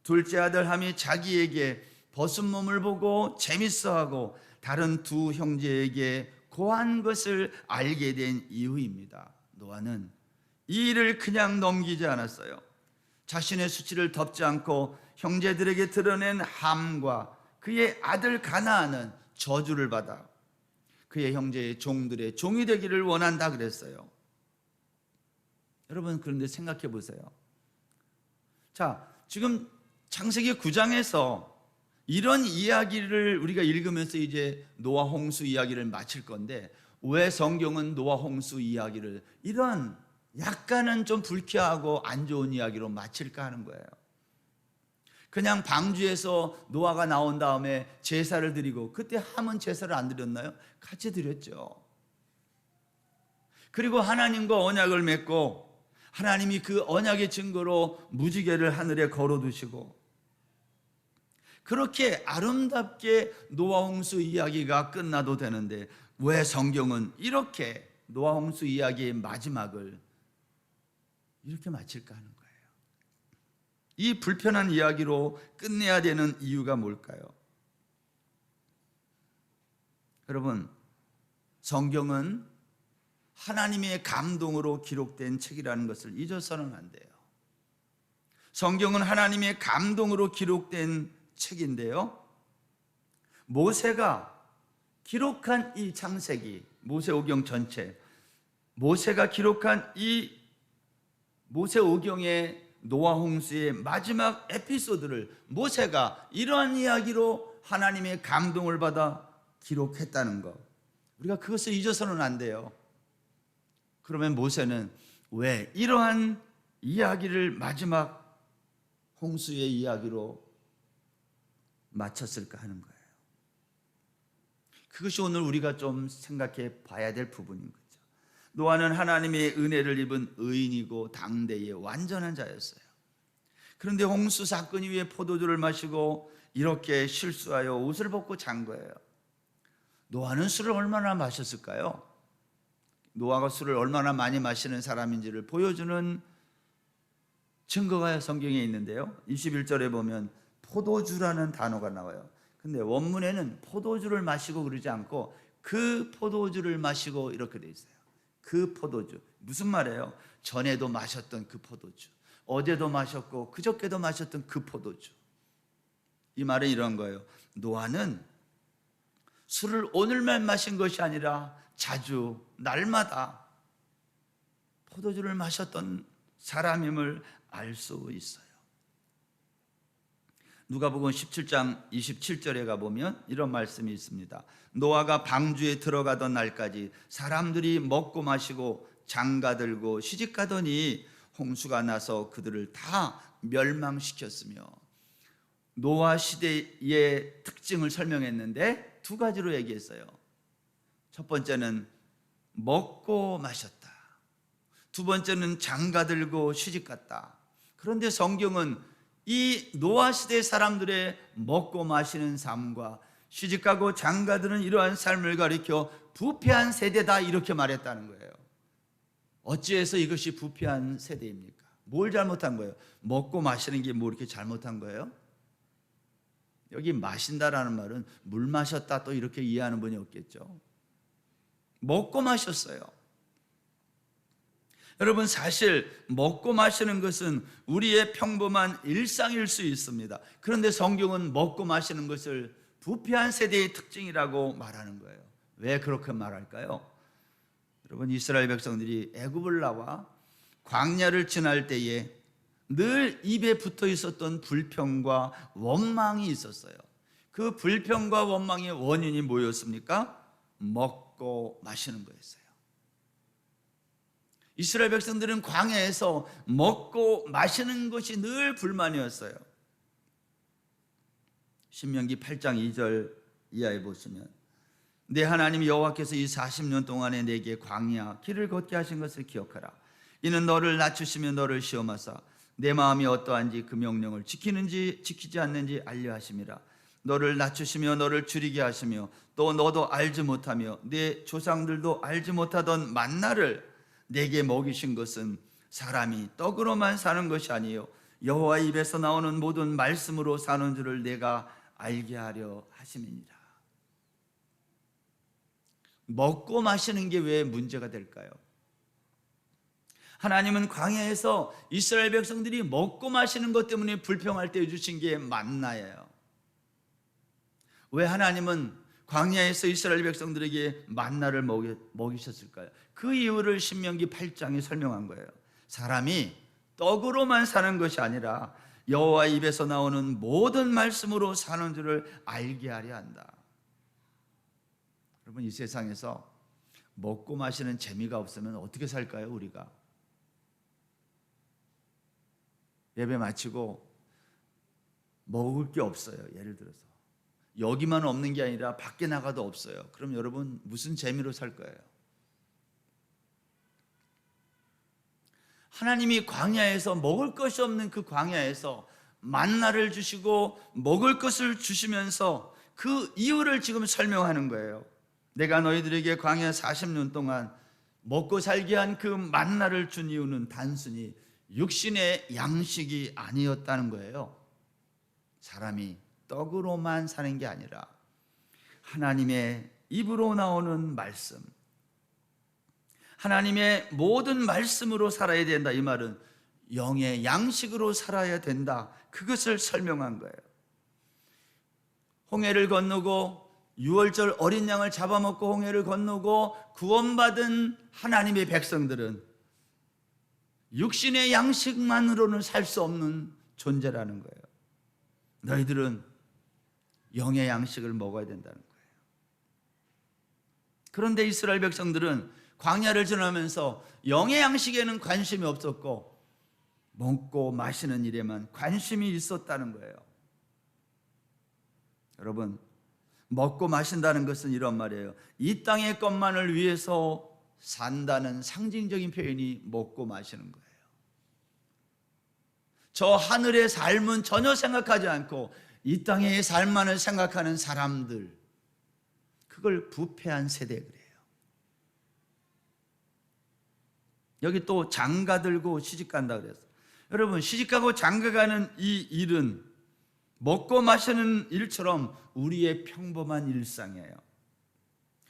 둘째 아들 함이 자기에게 벗은 몸을 보고 재밌어하고 다른 두 형제에게 고한 것을 알게 된 이유입니다. 노아는 이 일을 그냥 넘기지 않았어요. 자신의 수치를 덮지 않고 형제들에게 드러낸 함과 그의 아들 가나안은 저주를 받아 그의 형제의 종들의 종이 되기를 원한다 그랬어요. 여러분, 그런데 생각해 보세요. 자, 지금 창세기 9장에서 이런 이야기를 우리가 읽으면서 이제 노아 홍수 이야기를 마칠 건데 왜 성경은 노아 홍수 이야기를 이런 약간은 좀 불쾌하고 안 좋은 이야기로 마칠까 하는 거예요. 그냥 방주에서 노아가 나온 다음에 제사를 드리고, 그때 함은 제사를 안 드렸나요? 같이 드렸죠. 그리고 하나님과 언약을 맺고 하나님이 그 언약의 증거로 무지개를 하늘에 걸어두시고, 그렇게 아름답게 노아 홍수 이야기가 끝나도 되는데 왜 성경은 이렇게 노아 홍수 이야기의 마지막을 이렇게 마칠까 하는 거예요. 이 불편한 이야기로 끝내야 되는 이유가 뭘까요? 여러분, 성경은 하나님의 감동으로 기록된 책이라는 것을 잊어서는 안 돼요. 성경은 하나님의 감동으로 기록된 책인데요, 모세가 기록한 이 창세기, 모세오경 전체, 모세가 기록한 이 모세오경의 노아 홍수의 마지막 에피소드를 모세가 이러한 이야기로 하나님의 감동을 받아 기록했다는 것, 우리가 그것을 잊어서는 안 돼요. 그러면 모세는 왜 이러한 이야기를 마지막 홍수의 이야기로 마쳤을까 하는 거예요. 그것이 오늘 우리가 좀 생각해 봐야 될 부분인 거죠. 노아는 하나님의 은혜를 입은 의인이고 당대의 완전한 자였어요. 그런데 홍수 사건 이후에 포도주를 마시고 이렇게 실수하여 옷을 벗고 잔 거예요. 노아는 술을 얼마나 마셨을까요? 노아가 술을 얼마나 많이 마시는 사람인지를 보여주는 증거가 성경에 있는데요, 21절에 보면 포도주라는 단어가 나와요. 근데 원문에는 포도주를 마시고 그러지 않고 그 포도주를 마시고 이렇게 돼 있어요. 그 포도주, 무슨 말이에요? 전에도 마셨던 그 포도주, 어제도 마셨고 그저께도 마셨던 그 포도주. 이 말은 이런 거예요. 노아는 술을 오늘만 마신 것이 아니라 자주 날마다 포도주를 마셨던 사람임을 알 수 있어요. 누가복음 17장 27절에 가보면 이런 말씀이 있습니다. 노아가 방주에 들어가던 날까지 사람들이 먹고 마시고 장가들고 시집가더니 홍수가 나서 그들을 다 멸망시켰으며, 노아 시대의 특징을 설명했는데 두 가지로 얘기했어요. 첫 번째는 먹고 마셨다, 두 번째는 장가들고 시집갔다. 그런데 성경은 이 노아 시대 사람들의 먹고 마시는 삶과 시집가고 장가드는 이러한 삶을 가리켜 부패한 세대다 이렇게 말했다는 거예요. 어찌해서 이것이 부패한 세대입니까? 뭘 잘못한 거예요? 먹고 마시는 게 뭐 이렇게 잘못한 거예요? 여기 마신다라는 말은 물 마셨다 또 이렇게 이해하는 분이 없겠죠. 먹고 마셨어요. 여러분, 사실 먹고 마시는 것은 우리의 평범한 일상일 수 있습니다. 그런데 성경은 먹고 마시는 것을 부패한 세대의 특징이라고 말하는 거예요. 왜 그렇게 말할까요? 여러분, 이스라엘 백성들이 애굽을 나와 광야를 지날 때에 늘 입에 붙어 있었던 불평과 원망이 있었어요. 그 불평과 원망의 원인이 뭐였습니까? 먹고 마시는 거였어요. 이스라엘 백성들은 광야에서 먹고 마시는 것이 늘 불만이었어요. 신명기 8장 2절 이하에 보시면, 내 하나님 여호와께서 이 40년 동안에 내게 광야 길을 걷게 하신 것을 기억하라. 이는 너를 낮추시며 너를 시험하사 내 마음이 어떠한지 그 명령을 지키는지 지키지 않는지 알려 하심이라. 너를 낮추시며 너를 줄이게 하시며 또 너도 알지 못하며 내 조상들도 알지 못하던 만나를 내게 먹이신 것은 사람이 떡으로만 사는 것이 아니요 여호와 입에서 나오는 모든 말씀으로 사는 줄을 내가 알게 하려 하심이니라. 먹고 마시는 게 왜 문제가 될까요? 하나님은 광야에서 이스라엘 백성들이 먹고 마시는 것 때문에 불평할 때 주신 게 만나예요. 왜 하나님은 광야에서 이스라엘 백성들에게 만나를 먹이셨을까요? 그 이유를 신명기 8장에 설명한 거예요. 사람이 떡으로만 사는 것이 아니라 여호와 입에서 나오는 모든 말씀으로 사는 줄을 알게 하려 한다. 여러분, 이 세상에서 먹고 마시는 재미가 없으면 어떻게 살까요, 우리가? 예배 마치고 먹을 게 없어요. 예를 들어서 여기만 없는 게 아니라 밖에 나가도 없어요. 그럼 여러분 무슨 재미로 살 거예요? 하나님이 광야에서 먹을 것이 없는 그 광야에서 만나를 주시고 먹을 것을 주시면서 그 이유를 지금 설명하는 거예요. 내가 너희들에게 광야 40년 동안 먹고 살게 한 그 만나를 준 이유는 단순히 육신의 양식이 아니었다는 거예요. 사람이 떡으로만 사는 게 아니라 하나님의 입으로 나오는 말씀, 하나님의 모든 말씀으로 살아야 된다. 이 말은 영의 양식으로 살아야 된다. 그것을 설명한 거예요. 홍해를 건너고 유월절 어린 양을 잡아먹고 홍해를 건너고 구원받은 하나님의 백성들은 육신의 양식만으로는 살 수 없는 존재라는 거예요. 너희들은 영의 양식을 먹어야 된다는 거예요. 그런데 이스라엘 백성들은 광야를 지나면서 영의 양식에는 관심이 없었고 먹고 마시는 일에만 관심이 있었다는 거예요. 여러분, 먹고 마신다는 것은 이런 말이에요. 이 땅의 것만을 위해서 산다는 상징적인 표현이 먹고 마시는 거예요. 저 하늘의 삶은 전혀 생각하지 않고 이 땅의 삶만을 생각하는 사람들, 그걸 부패한 세대 그래요. 여기 또 장가 들고 시집 간다 그랬어요. 여러분, 시집 가고 장가 가는 이 일은 먹고 마시는 일처럼 우리의 평범한 일상이에요.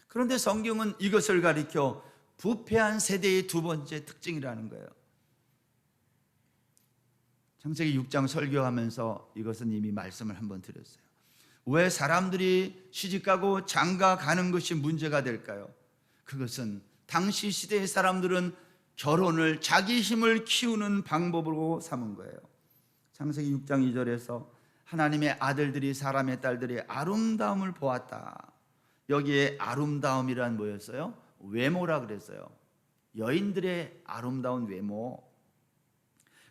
그런데 성경은 이것을 가리켜 부패한 세대의 두 번째 특징이라는 거예요. 창세기 6장 설교하면서 이것은 이미 말씀을 한번 드렸어요. 왜 사람들이 시집가고 장가 가는 것이 문제가 될까요? 그것은 당시 시대의 사람들은 결혼을 자기 힘을 키우는 방법으로 삼은 거예요. 창세기 6장 2절에서 하나님의 아들들이 사람의 딸들의 아름다움을 보았다. 여기에 아름다움이란 뭐였어요? 외모라 그랬어요. 여인들의 아름다운 외모.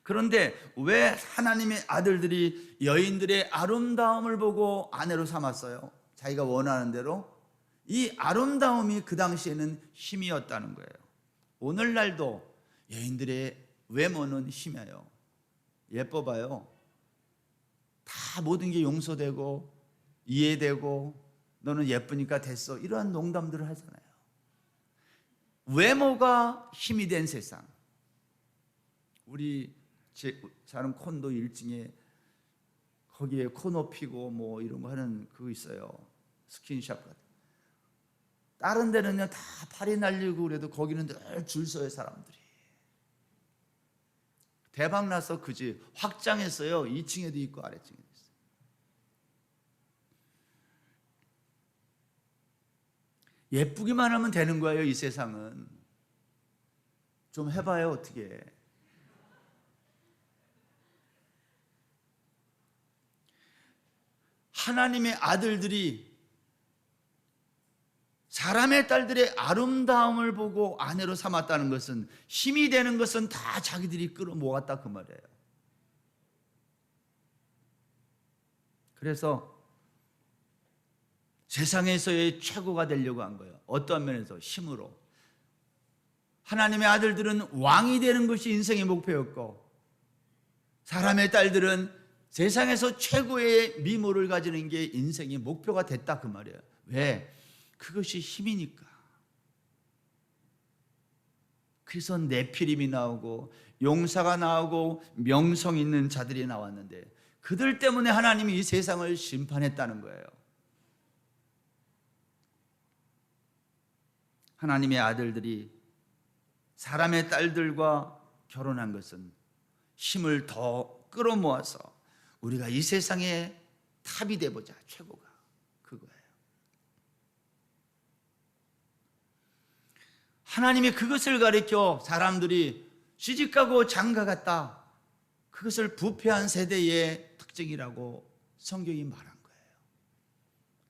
그런데 왜 하나님의 아들들이 여인들의 아름다움을 보고 아내로 삼았어요? 자기가 원하는 대로. 이 아름다움이 그 당시에는 힘이었다는 거예요. 오늘날도 여인들의 외모는 힘이에요. 예뻐 봐요. 다 모든 게 용서되고 이해되고 너는 예쁘니까 됐어, 이러한 농담들을 하잖아요. 외모가 힘이 된 세상. 우리 제 사는 콘도 1층에 거기에 코 높이고 뭐 이런 거 하는 그거 있어요. 스킨샵 같은. 다른 데는요 다 팔이 날리고 그래도 거기는 늘 줄 서요, 사람들이. 대박 나서 그 집 확장했어요. 2층에도 있고 아래층에도 있어요. 예쁘기만 하면 되는 거예요, 이 세상은. 좀 해봐요, 어떻게. 하나님의 아들들이 사람의 딸들의 아름다움을 보고 아내로 삼았다는 것은, 힘이 되는 것은 다 자기들이 끌어모았다 그 말이에요. 그래서 세상에서의 최고가 되려고 한 거예요. 어떤 면에서? 힘으로. 하나님의 아들들은 왕이 되는 것이 인생의 목표였고, 사람의 딸들은 세상에서 최고의 미모를 가지는 게 인생의 목표가 됐다 그 말이에요. 왜? 그것이 힘이니까. 그래서 네피림이 나오고 용사가 나오고 명성 있는 자들이 나왔는데, 그들 때문에 하나님이 이 세상을 심판했다는 거예요. 하나님의 아들들이 사람의 딸들과 결혼한 것은 힘을 더 끌어모아서 우리가 이 세상의 탑이 돼보자, 최고가 그거예요. 하나님이 그것을 가리켜 사람들이 시집가고 장가갔다, 그것을 부패한 세대의 특징이라고 성경이 말한 거예요.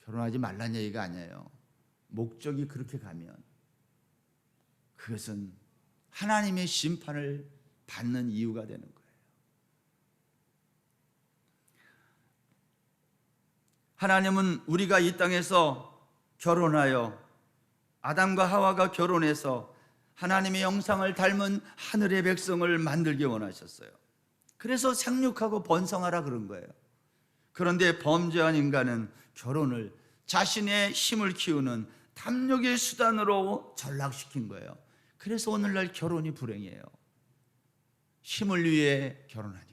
결혼하지 말란 얘기가 아니에요. 목적이 그렇게 가면 그것은 하나님의 심판을 받는 이유가 되는 거예요. 하나님은 우리가 이 땅에서 결혼하여, 아담과 하와가 결혼해서 하나님의 형상을 닮은 하늘의 백성을 만들기 원하셨어요. 그래서 생육하고 번성하라 그런 거예요. 그런데 범죄한 인간은 결혼을 자신의 힘을 키우는 탐욕의 수단으로 전락시킨 거예요. 그래서 오늘날 결혼이 불행해요. 힘을 위해 결혼하니까.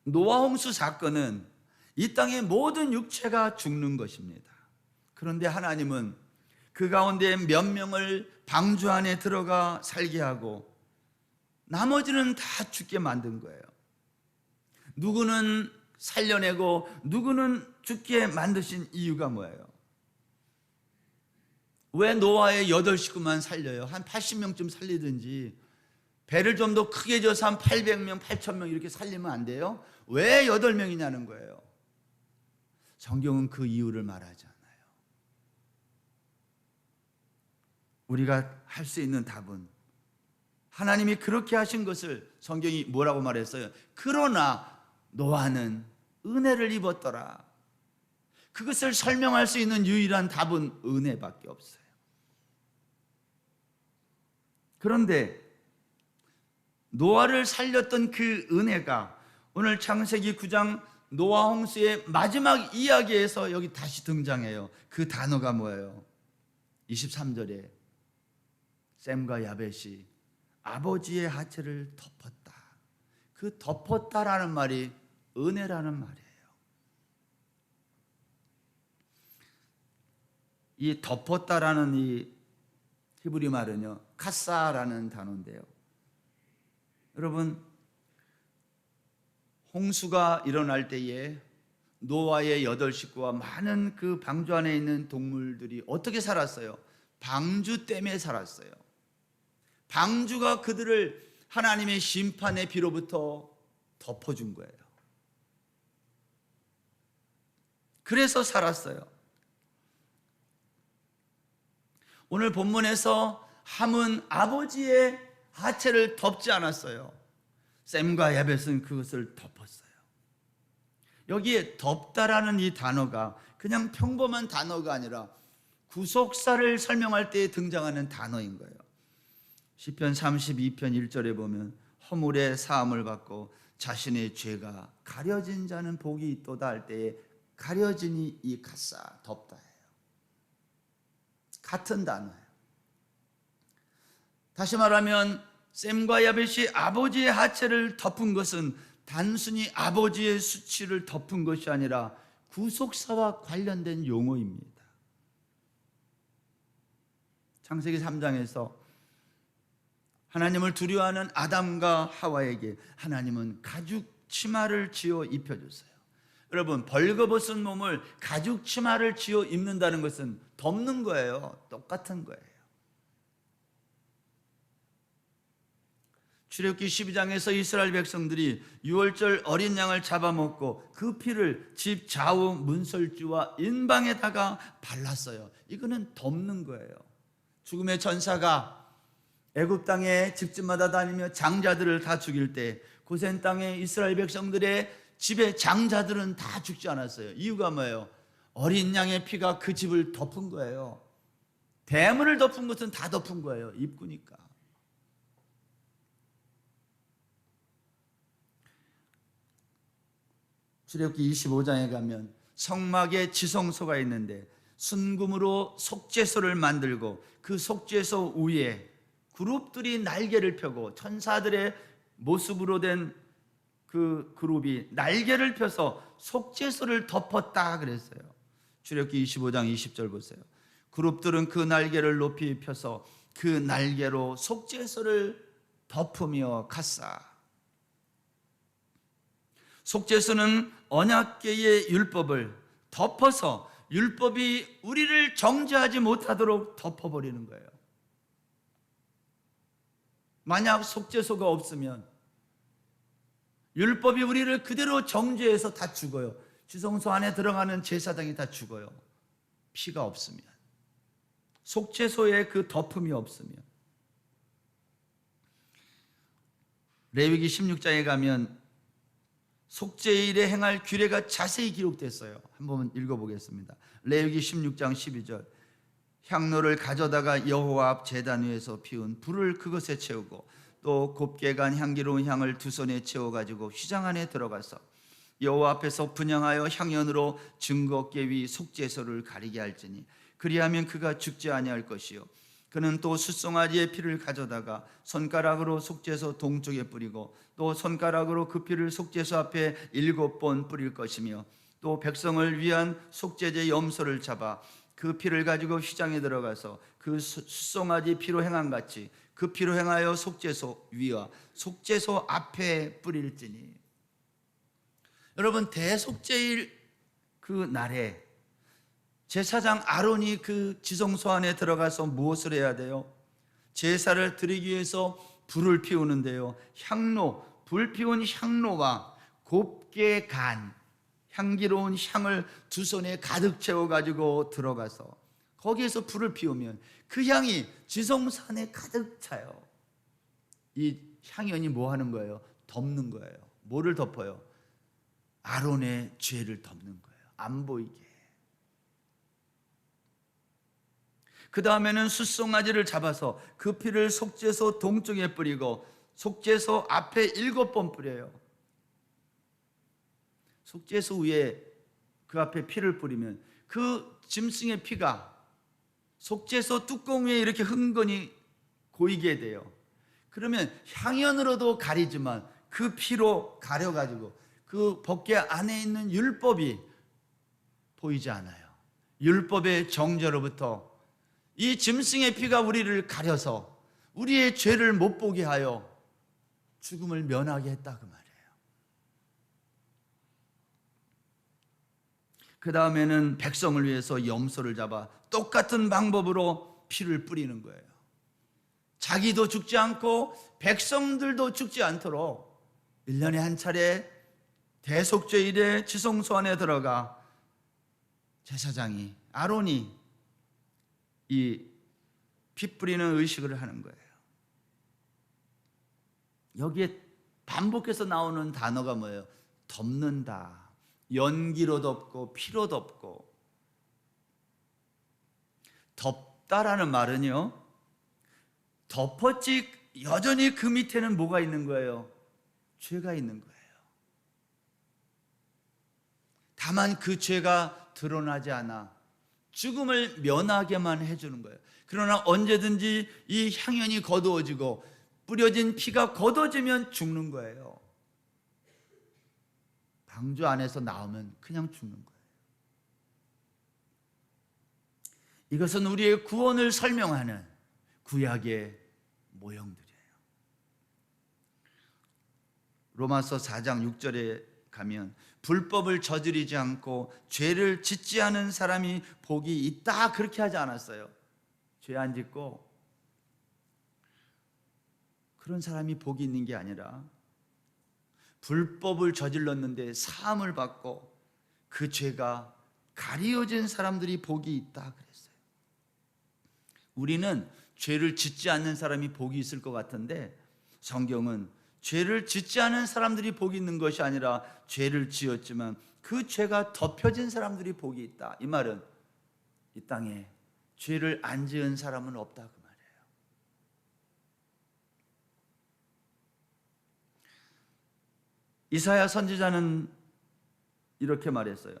노아 홍수 사건은 이 땅의 모든 육체가 죽는 것입니다. 그런데 하나님은 그 가운데 몇 명을 방주 안에 들어가 살게 하고 나머지는 다 죽게 만든 거예요. 누구는 살려내고 누구는 죽게 만드신 이유가 뭐예요? 왜 노아의 8식구만 살려요? 한 80명쯤 살리든지 배를 좀 더 크게 져서 한 800명, 8,000명 이렇게 살리면 안 돼요? 왜 8명이냐는 거예요. 성경은 그 이유를 말하지 않아요. 우리가 할 수 있는 답은 하나님이 그렇게 하신 것을 성경이 뭐라고 말했어요? 그러나 노아는 은혜를 입었더라. 그것을 설명할 수 있는 유일한 답은 은혜밖에 없어요. 그런데 노아를 살렸던 그 은혜가 오늘 창세기 9장 노아 홍수의 마지막 이야기에서 여기 다시 등장해요. 그 단어가 뭐예요? 23절에 셈과 야벳이 아버지의 하체를 덮었다. 그 덮었다라는 말이 은혜라는 말이에요. 이 덮었다라는 이 히브리 말은요, 카사라는 단어인데요. 여러분, 홍수가 일어날 때에 노아의 8식구와 많은 그 방주 안에 있는 동물들이 어떻게 살았어요? 방주 때문에 살았어요. 방주가 그들을 하나님의 심판의 비로부터 덮어준 거예요. 그래서 살았어요. 오늘 본문에서 함은 아버지의 하체를 덮지 않았어요. 셈과 야벳은 그것을 덮었어요. 여기에 덮다라는 이 단어가 그냥 평범한 단어가 아니라 구속사를 설명할 때 등장하는 단어인 거예요. 시편 32편 1절에 보면 허물의 사함을 받고 자신의 죄가 가려진 자는 복이 있도다 할 때에 가려진이 이 카사, 덮다예요. 같은 단어예요. 다시 말하면 셈과 야벳이 아버지의 하체를 덮은 것은 단순히 아버지의 수치를 덮은 것이 아니라 구속사와 관련된 용어입니다. 창세기 3장에서 하나님을 두려워하는 아담과 하와에게 하나님은 가죽 치마를 지어 입혀줬어요. 여러분, 벌거벗은 몸을 가죽 치마를 지어 입는다는 것은 덮는 거예요. 똑같은 거예요. 출애굽기 12장에서 이스라엘 백성들이 유월절 어린 양을 잡아먹고 그 피를 집 좌우 문설주와 인방에다가 발랐어요. 이거는 덮는 거예요. 죽음의 전사가 애굽 땅에 집집마다 다니며 장자들을 다 죽일 때 고센 땅의 이스라엘 백성들의 집의 장자들은 다 죽지 않았어요. 이유가 뭐예요? 어린 양의 피가 그 집을 덮은 거예요. 대문을 덮은 것은 다 덮은 거예요. 입구니까. 출애굽기 25장에 가면 성막에 지성소가 있는데 순금으로 속죄소를 만들고 그 속죄소 위에 그룹들이 날개를 펴고 천사들의 모습으로 된 그 그룹이 날개를 펴서 속죄소를 덮었다 그랬어요. 출애굽기 25장 20절 보세요. 그룹들은 그 날개를 높이 펴서 그 날개로 속죄소를 덮으며 갔사. 속죄소는 언약궤의 율법을 덮어서 율법이 우리를 정죄하지 못하도록 덮어버리는 거예요. 만약 속죄소가 없으면 율법이 우리를 그대로 정죄해서 다 죽어요. 지성소 안에 들어가는 제사장이 다 죽어요. 피가 없으면, 속죄소에 그 덮음이 없으면. 레위기 16장에 가면 속죄일에 행할 규례가 자세히 기록됐어요. 한번 읽어보겠습니다. 레위기 16장 12절. 향로를 가져다가 여호와 앞 제단 위에서 피운 불을 그것에 채우고 또 곱게 간 향기로운 향을 두 손에 채워가지고 휘장 안에 들어가서 여호와 앞에서 분향하여 향연으로 증거궤 위 속죄소를 가리게 할지니 그리하면 그가 죽지 아니할 것이요 그는 또 숫송아지의 피를 가져다가 손가락으로 속죄소 동쪽에 뿌리고 또 손가락으로 그 피를 속죄소 앞에 7번 뿌릴 것이며 또 백성을 위한 속죄제 염소를 잡아 그 피를 가지고 휘장에 들어가서 그 숫송아지 피로 행한 같이 그 피로 행하여 속죄소 위와 속죄소 앞에 뿌릴지니. 여러분, 대속죄일 그 날에 제사장 아론이 그 지성소 안에 들어가서 무엇을 해야 돼요? 제사를 드리기 위해서 불을 피우는데요, 향로, 불 피운 향로와 곱게 간 향기로운 향을 두 손에 가득 채워 가지고 들어가서 거기에서 불을 피우면 그 향이 지성소 안에 가득 차요. 이 향연이 뭐 하는 거예요? 덮는 거예요. 뭐를 덮어요? 아론의 죄를 덮는 거예요. 안 보이게. 그 다음에는 숫송아지를 잡아서 그 피를 속죄소 동쪽에 뿌리고 속죄소 앞에 7번 뿌려요. 속죄소 위에 그 앞에 피를 뿌리면 그 짐승의 피가 속죄소 뚜껑 위에 이렇게 흥건히 고이게 돼요. 그러면 향연으로도 가리지만 그 피로 가려가지고 그 법궤 안에 있는 율법이 보이지 않아요. 율법의 정죄로부터 이 짐승의 피가 우리를 가려서 우리의 죄를 못 보게 하여 죽음을 면하게 했다 그 말이에요. 그 다음에는 백성을 위해서 염소를 잡아 똑같은 방법으로 피를 뿌리는 거예요. 자기도 죽지 않고 백성들도 죽지 않도록 1년에 한 차례 대속죄일에 지성소 안에 들어가 제사장이 아론이 이 피 뿌리는 의식을 하는 거예요. 여기에 반복해서 나오는 단어가 뭐예요? 덮는다. 연기로 덮고 피로 덮고. 덮다라는 말은요, 덮었지 여전히 그 밑에는 뭐가 있는 거예요? 죄가 있는 거예요. 다만 그 죄가 드러나지 않아 죽음을 면하게만 해주는 거예요. 그러나 언제든지 이 향연이 거두어지고 뿌려진 피가 걷어지면 죽는 거예요. 방주 안에서 나오면 그냥 죽는 거예요. 이것은 우리의 구원을 설명하는 구약의 모형들이에요. 로마서 4장 6절에 가면 불법을 저지르지 않고 죄를 짓지 않은 사람이 복이 있다, 그렇게 하지 않았어요. 죄 안 짓고 그런 사람이 복이 있는 게 아니라 불법을 저질렀는데 사함을 받고 그 죄가 가리워진 사람들이 복이 있다 그랬어요. 우리는 죄를 짓지 않는 사람이 복이 있을 것 같은데 성경은 죄를 짓지 않은 사람들이 복이 있는 것이 아니라 죄를 지었지만 그 죄가 덮여진 사람들이 복이 있다. 이 말은 이 땅에 죄를 안 지은 사람은 없다 그 말이에요. 이사야 선지자는 이렇게 말했어요.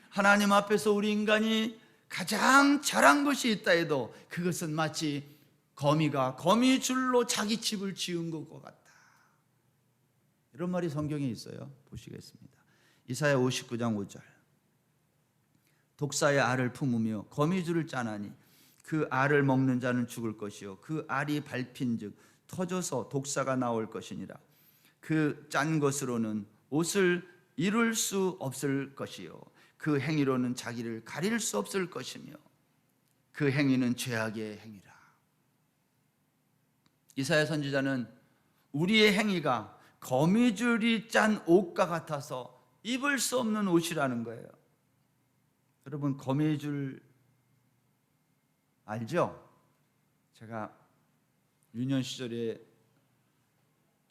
하나님 앞에서 우리 인간이 가장 잘한 것이 있다 해도 그것은 마치 거미가 거미줄로 자기 집을 지은 것과 같다. 이런 말이 성경에 있어요. 보시겠습니다. 이사야 59장 5절. 독사의 알을 품으며 거미줄을 짜나니 그 알을 먹는 자는 죽을 것이요 그 알이 밟힌즉 터져서 독사가 나올 것이니라. 그 짠 것으로는 옷을 이룰 수 없을 것이요 그 행위로는 자기를 가릴 수 없을 것이며 그 행위는 죄악의 행위라. 이사야 선지자는 우리의 행위가 거미줄이 짠 옷과 같아서 입을 수 없는 옷이라는 거예요. 여러분, 거미줄 알죠? 제가 유년 시절에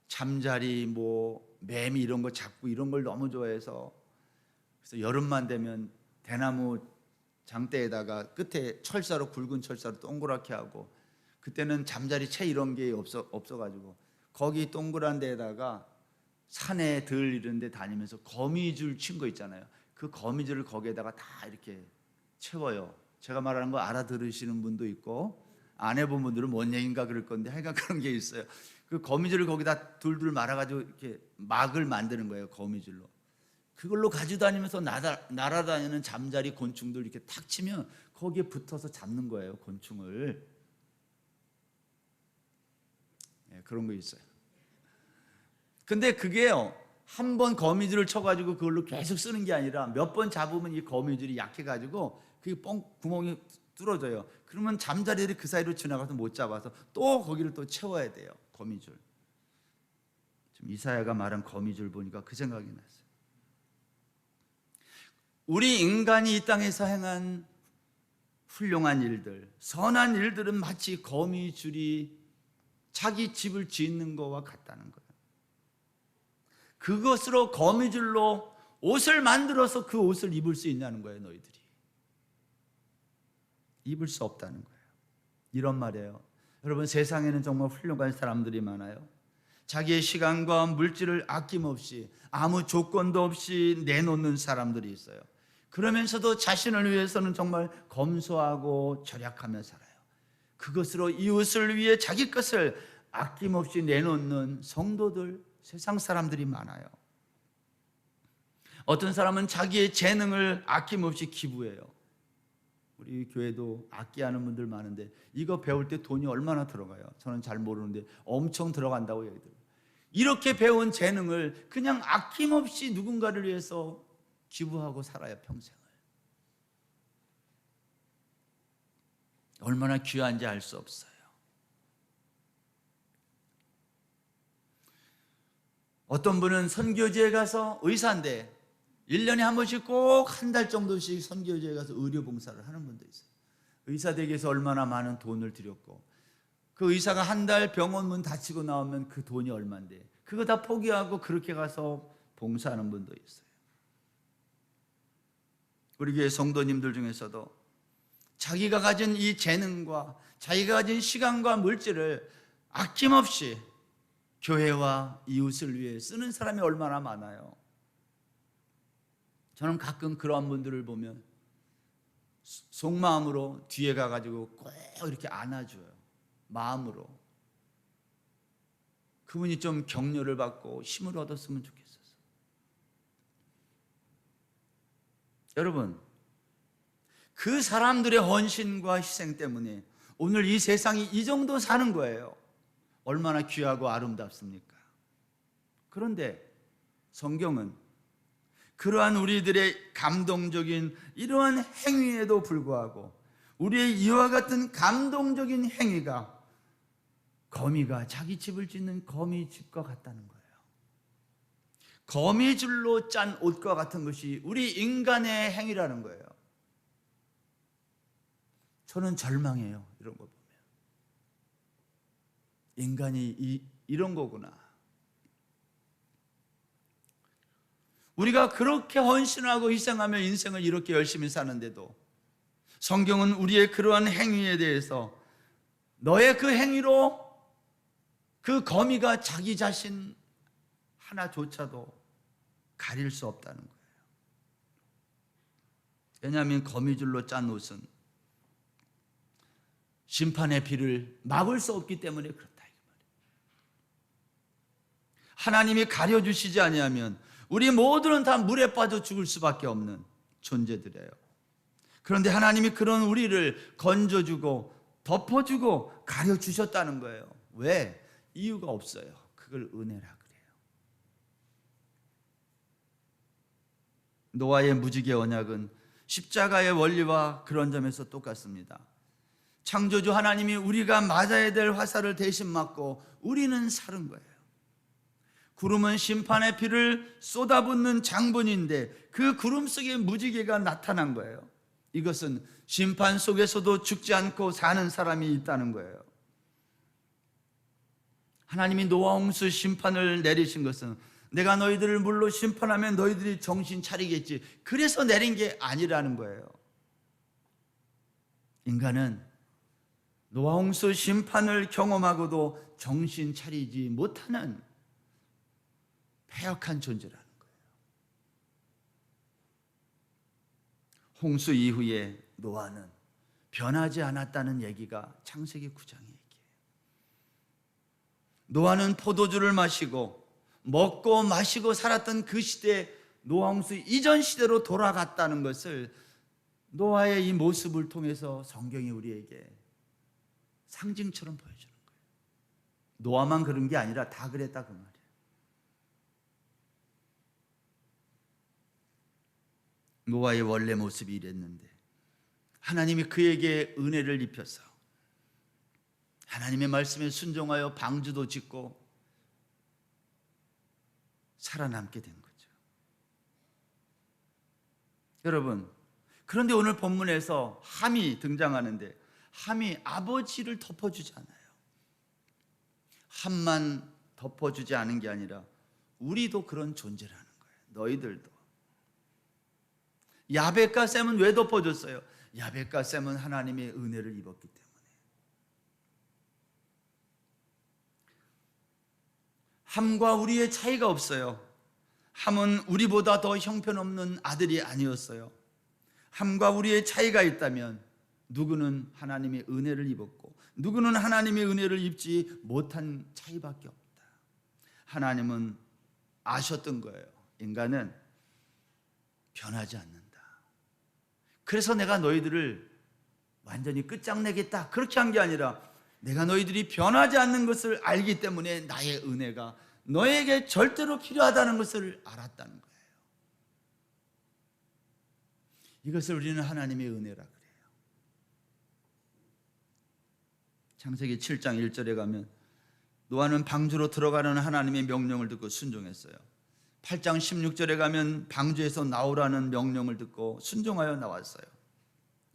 잠자리, 매미 이런 거 잡고 이런 걸 너무 좋아해서 그래서 여름만 되면 대나무 장대에다가 끝에 철사로, 굵은 철사로 동그랗게 하고, 그때는 잠자리 채 이런 게 없어가지고 거기 동그란 데에다가 산에 들 이런 데 다니면서 거미줄 친 거 있잖아요. 그 거미줄을 거기에다가 다 이렇게 채워요. 제가 말하는 거 알아들으시는 분도 있고 안 해본 분들은 뭔 얘기인가 그럴 건데 하여간 그런 게 있어요. 그 거미줄을 거기다 둘둘 말아가지고 이렇게 막을 만드는 거예요. 거미줄로. 그걸로 가지고 다니면서 날아다니는 잠자리 곤충들 이렇게 탁 치면 거기에 붙어서 잡는 거예요. 곤충을. 네, 그런 거 있어요. 근데 그게요, 한 번 거미줄을 쳐가지고 그걸로 계속 쓰는 게 아니라 몇 번 잡으면 이 거미줄이 약해가지고 그게 구멍이 뚫어져요. 그러면 잠자리를 그 사이로 지나가서 못 잡아서 또 거기를 또 채워야 돼요. 거미줄. 지금 이사야가 말한 거미줄 보니까 그 생각이 났어요. 우리 인간이 이 땅에서 행한 훌륭한 일들, 선한 일들은 마치 거미줄이 자기 집을 짓는 거와 같다는 거예요. 그것으로 거미줄로 옷을 만들어서 그 옷을 입을 수 있냐는 거예요. 너희들이 입을 수 없다는 거예요. 이런 말이에요. 여러분, 세상에는 정말 훌륭한 사람들이 많아요. 자기의 시간과 물질을 아낌없이 아무 조건도 없이 내놓는 사람들이 있어요. 그러면서도 자신을 위해서는 정말 검소하고 절약하며 살아요. 그것으로 이웃을 위해 자기 것을 아낌없이 내놓는 성도들, 세상 사람들이 많아요. 어떤 사람은 자기의 재능을 아낌없이 기부해요. 우리 교회도 악기 하는 분들 많은데 이거 배울 때 돈이 얼마나 들어가요? 저는 잘 모르는데 엄청 들어간다고 얘기해요. 이렇게 배운 재능을 그냥 아낌없이 누군가를 위해서 기부하고 살아요, 평생을. 얼마나 귀한지 알 수 없어요. 어떤 분은 선교지에 가서 의사인데 1년에 한 번씩 꼭 한 달 정도씩 선교지에 가서 의료 봉사를 하는 분도 있어요. 의사 되기 위해서 얼마나 많은 돈을 들였고, 그 의사가 한 달 병원 문 닫히고 나오면 그 돈이 얼만데 그거 다 포기하고 그렇게 가서 봉사하는 분도 있어요. 우리 교회 성도님들 중에서도 자기가 가진 이 재능과 자기가 가진 시간과 물질을 아낌없이 교회와 이웃을 위해 쓰는 사람이 얼마나 많아요. 저는 가끔 그러한 분들을 보면 속마음으로 뒤에 가가지고 꼭 이렇게 안아줘요. 마음으로. 그분이 좀 격려를 받고 힘을 얻었으면 좋겠어요. 여러분, 그 사람들의 헌신과 희생 때문에 오늘 이 세상이 이 정도 사는 거예요. 얼마나 귀하고 아름답습니까? 그런데 성경은 그러한 우리들의 감동적인 이러한 행위에도 불구하고 우리의 이와 같은 감동적인 행위가 거미가 자기 집을 짓는 거미집과 같다는 거예요. 거미줄로 짠 옷과 같은 것이 우리 인간의 행위라는 거예요. 저는 절망해요, 이런 거 보면. 인간이 이런 거구나. 우리가 그렇게 헌신하고 희생하며 인생을 이렇게 열심히 사는데도 성경은 우리의 그러한 행위에 대해서 너의 그 행위로 그 거미가 자기 자신 하나조차도 가릴 수 없다는 거예요. 왜냐하면 거미줄로 짠 옷은 심판의 비를 막을 수 없기 때문에 그렇다. 하나님이 가려주시지 아니하면 우리 모두는 다 물에 빠져 죽을 수밖에 없는 존재들이에요. 그런데 하나님이 그런 우리를 건져주고 덮어주고 가려주셨다는 거예요. 왜? 이유가 없어요. 그걸 은혜라 그래요. 노아의 무지개 언약은 십자가의 원리와 그런 점에서 똑같습니다. 창조주 하나님이 우리가 맞아야 될 화살을 대신 맞고 우리는 사는 거예요. 구름은 심판의 피를 쏟아붓는 장본인데 그 구름 속에 무지개가 나타난 거예요. 이것은 심판 속에서도 죽지 않고 사는 사람이 있다는 거예요. 하나님이 노아 홍수 심판을 내리신 것은 내가 너희들을 물로 심판하면 너희들이 정신 차리겠지, 그래서 내린 게 아니라는 거예요. 인간은 노아 홍수 심판을 경험하고도 정신 차리지 못하는 패역한 존재라는 거예요. 홍수 이후에 노아는 변하지 않았다는 얘기가 창세기 9장의 얘기예요. 노아는 포도주를 마시고 먹고 마시고 살았던 그 시대, 노아홍수 이전 시대로 돌아갔다는 것을 노아의 이 모습을 통해서 성경이 우리에게 상징처럼 보여주는 거예요. 노아만 그런 게 아니라 다 그랬다 그 말이에요. 노아의 원래 모습이 이랬는데 하나님이 그에게 은혜를 입혀서 하나님의 말씀에 순종하여 방주도 짓고 살아남게 된 거죠. 여러분, 그런데 오늘 본문에서 함이 등장하는데 함이 아버지를 덮어주지 않아요. 함만 덮어주지 않은 게 아니라 우리도 그런 존재라는 거예요. 너희들도. 야벳과 셈은 왜 덮어줬어요? 야벳과 셈은 하나님의 은혜를 입었기 때문에. 함과 우리의 차이가 없어요. 함은 우리보다 더 형편없는 아들이 아니었어요. 함과 우리의 차이가 있다면 누구는 하나님의 은혜를 입었고 누구는 하나님의 은혜를 입지 못한 차이밖에 없다. 하나님은 아셨던 거예요. 인간은 변하지 않는다. 그래서 내가 너희들을 완전히 끝장내겠다 그렇게 한 게 아니라 내가 너희들이 변하지 않는 것을 알기 때문에 나의 은혜가 너에게 절대로 필요하다는 것을 알았다는 거예요. 이것을 우리는 하나님의 은혜라 그래요. 창세기 7장 1절에 가면 노아는 방주로 들어가는 하나님의 명령을 듣고 순종했어요. 8장 16절에 가면 방주에서 나오라는 명령을 듣고 순종하여 나왔어요.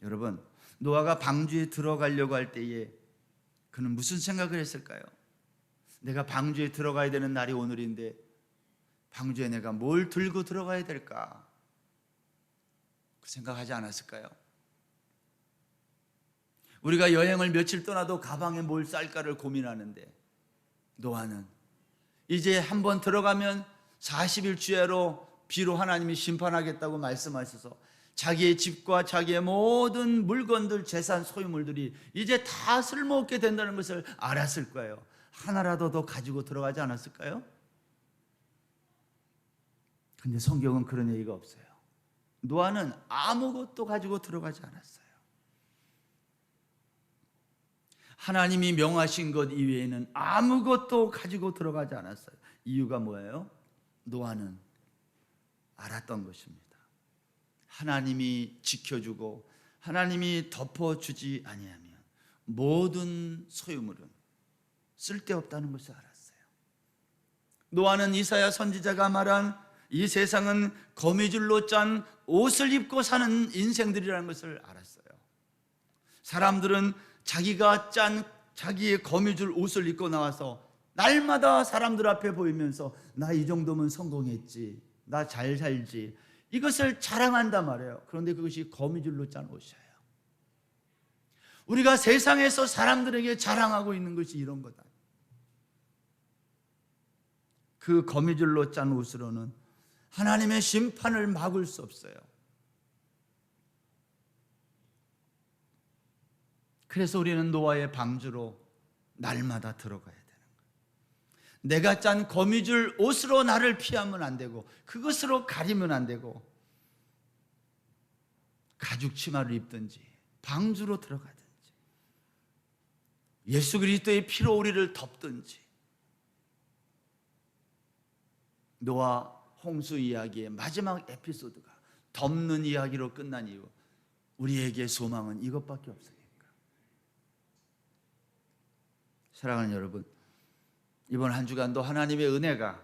여러분, 노아가 방주에 들어가려고 할 때에 그는 무슨 생각을 했을까요? 내가 방주에 들어가야 되는 날이 오늘인데 방주에 내가 뭘 들고 들어가야 될까? 그 생각하지 않았을까요? 우리가 여행을 며칠 떠나도 가방에 뭘 쌀까를 고민하는데 노아는 이제 한번 들어가면 40일 주야로 비로 하나님이 심판하겠다고 말씀하셔서 자기의 집과 자기의 모든 물건들, 재산, 소유물들이 이제 다 쓸모없게 된다는 것을 알았을 거예요. 하나라도 더 가지고 들어가지 않았을까요? 근데 성경은 그런 얘기가 없어요. 노아는 아무것도 가지고 들어가지 않았어요. 하나님이 명하신 것 이외에는 아무것도 가지고 들어가지 않았어요. 이유가 뭐예요? 노아는 알았던 것입니다. 하나님이 지켜주고 하나님이 덮어주지 아니하면 모든 소유물은 쓸데없다는 것을 알았어요. 노아는 이사야 선지자가 말한 이 세상은 거미줄로 짠 옷을 입고 사는 인생들이라는 것을 알았어요. 사람들은 자기가 짠 자기의 거미줄 옷을 입고 나와서 날마다 사람들 앞에 보이면서 나 이 정도면 성공했지, 나 잘 살지, 이것을 자랑한단 말이에요. 그런데 그것이 거미줄로 짠 옷이에요. 우리가 세상에서 사람들에게 자랑하고 있는 것이 이런 거다. 그 거미줄로 짠 옷으로는 하나님의 심판을 막을 수 없어요. 그래서 우리는 노아의 방주로 날마다 들어가야 되는 거예요. 내가 짠 거미줄 옷으로 나를 피하면 안 되고 그것으로 가리면 안 되고 가죽 치마를 입든지 방주로 들어가든지 예수 그리스도의 피로 우리를 덮든지 노아 홍수 이야기의 마지막 에피소드가 덮는 이야기로 끝난 이유, 우리에게 소망은 이것밖에 없으니까. 사랑하는 여러분, 이번 한 주간도 하나님의 은혜가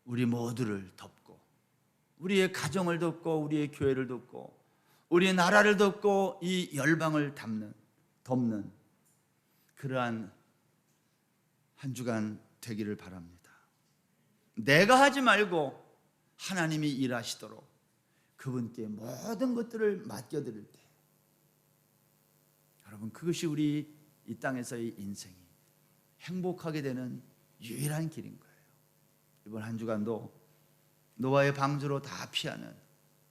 우리 모두를 덮고 우리의 가정을 덮고 우리의 교회를 덮고 우리의 나라를 덮고 이 열방을 덮는 그러한 한 주간 되기를 바랍니다. 내가 하지 말고 하나님이 일하시도록 그분께 모든 것들을 맡겨드릴 때, 여러분, 그것이 우리 이 땅에서의 인생이 행복하게 되는 유일한 길인 거예요. 이번 한 주간도 노아의 방주로 다 피하는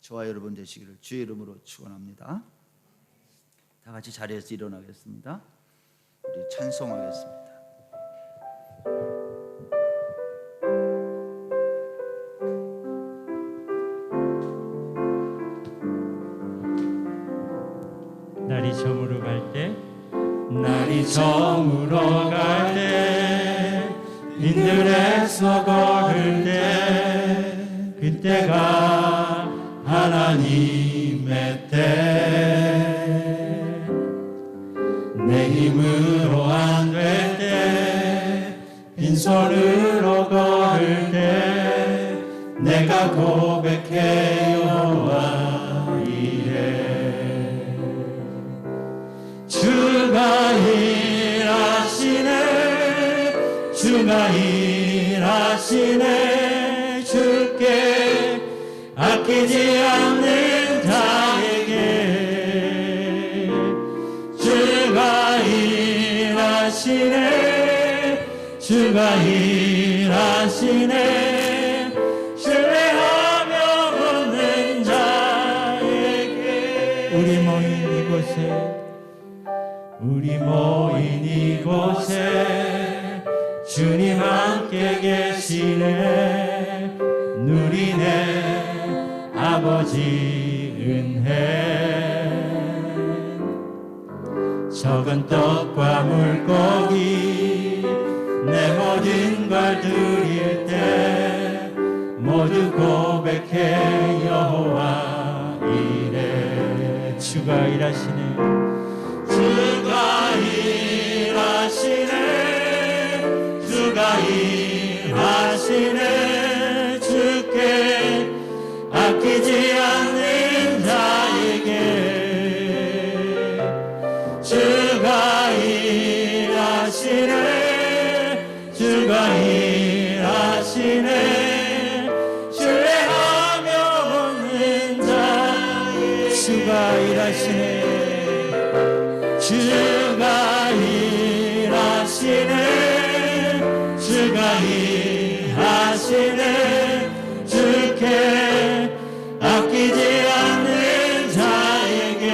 저와 여러분 되시기를 주의 이름으로 축원합니다. 다 같이 자리에서 일어나겠습니다. 우리 찬송하겠습니다. 날이 저물어 갈 때 빈들에서 걸을 때 그때가 하나님의 때 내 힘으로 안 될 때 빈손으로 걸을 때 내가 고백해 여호와 이래 주가 일하시네 주가 일하시네 주께 아끼지 않는 자에게 주가 일하시네 주가 일하시네 신뢰하며 얻는 자에게 우리 모인 이곳에 주님 함께 계시네 누리네 아버지 은혜 적은 떡과 물고기 내 모든 걸 드릴 때 모두 고백해 여호와 이래 주가 일하시네 주가 일하시네 주가 일하시네 주께 아끼지 않는 자에게 주가 일하시네 주가 일하시네 신뢰하며 얻는 자에게 주가 일하시네 주가 일하시네 주가 일하시네 주께 아끼지 않는 자에게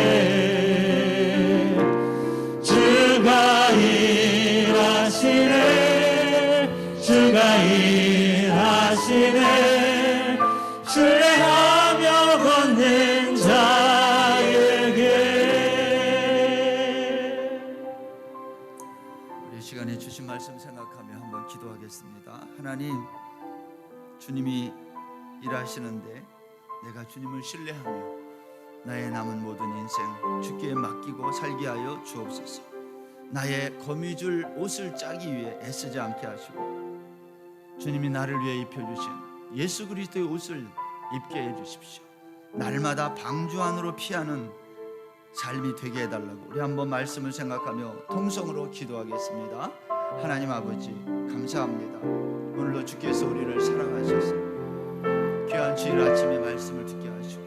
주가 일하시네 주가 일하시네 신뢰하며 얻는 자에게 우리 시간에 주신 말씀 생각하며 한번 기도하겠습니다. 하나님, 주님이 일하시는데 내가 주님을 신뢰하며 나의 남은 모든 인생 주께 맡기고 살게 하여 주옵소서. 나의 거미줄 옷을 짜기 위해 애쓰지 않게 하시고 주님이 나를 위해 입혀주신 예수 그리스도의 옷을 입게 해주십시오. 날마다 방주 안으로 피하는 삶이 되게 해달라고 우리 한번 말씀을 생각하며 통성으로 기도하겠습니다. 하나님 아버지 감사합니다. 오늘도 주께서 우리를 사랑하셔서 귀한 주일 아침에 말씀을 듣게 하시고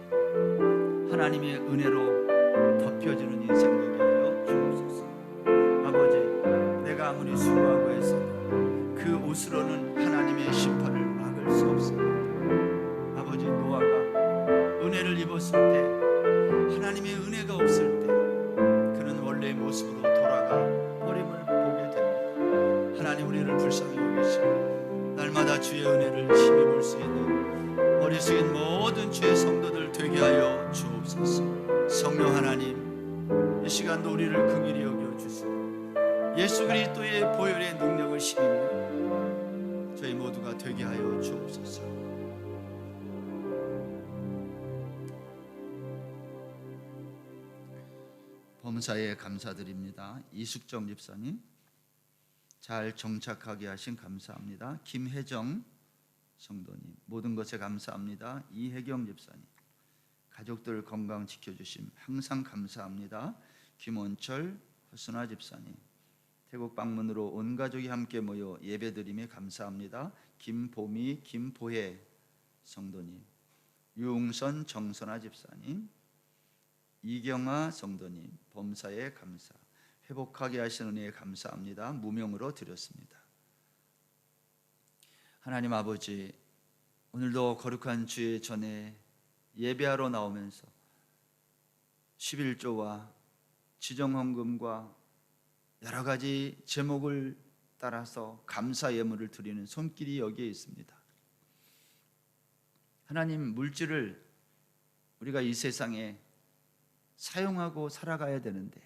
하나님의 은혜로 덮여지는 인생 되게 하여 주옵소서. 아버지, 내가 아무리 수고하고 해서도 그 옷으로는 하나님의 심판을 막을 수 없습니다. 아버지, 노아가 은혜를 입었을 때 하나님의 은혜가 없을 때 그는 원래의 모습으로 돌아가 버림을 보게 됩니다. 하나님, 우리를 불쌍히 여기시고 날마다 주의 은혜를 힘입을 수 있는 머리 숙인 모든 주의 성도들 되게 하여 주옵소서. 성령 하나님, 이 시간도 우리를 긍휼히 여겨주시고 예수 그리스도의 보혈의 능력을 힘입는 저희 모두가 되게 하여 주옵소서. 범사에 감사드립니다. 이숙정 집사님, 잘 정착하게 하신 감사합니다. 김혜정 성도님, 모든 것에 감사합니다. 이혜경 집사님, 가족들 건강 지켜주심 항상 감사합니다. 김원철, 허순아 집사님, 태국 방문으로 온 가족이 함께 모여 예배드림에 감사합니다. 김보미, 김보혜 성도님, 유웅선, 정선아 집사님, 이경아 성도님, 범사에 감사, 회복하게 하시는 은혜에 감사합니다. 무명으로 드렸습니다. 하나님 아버지, 오늘도 거룩한 주의 전에 예배하러 나오면서 11조와 지정헌금과 여러 가지 제목을 따라서 감사 예물을 드리는 손길이 여기에 있습니다. 하나님, 물질을 우리가 이 세상에 사용하고 살아가야 되는데,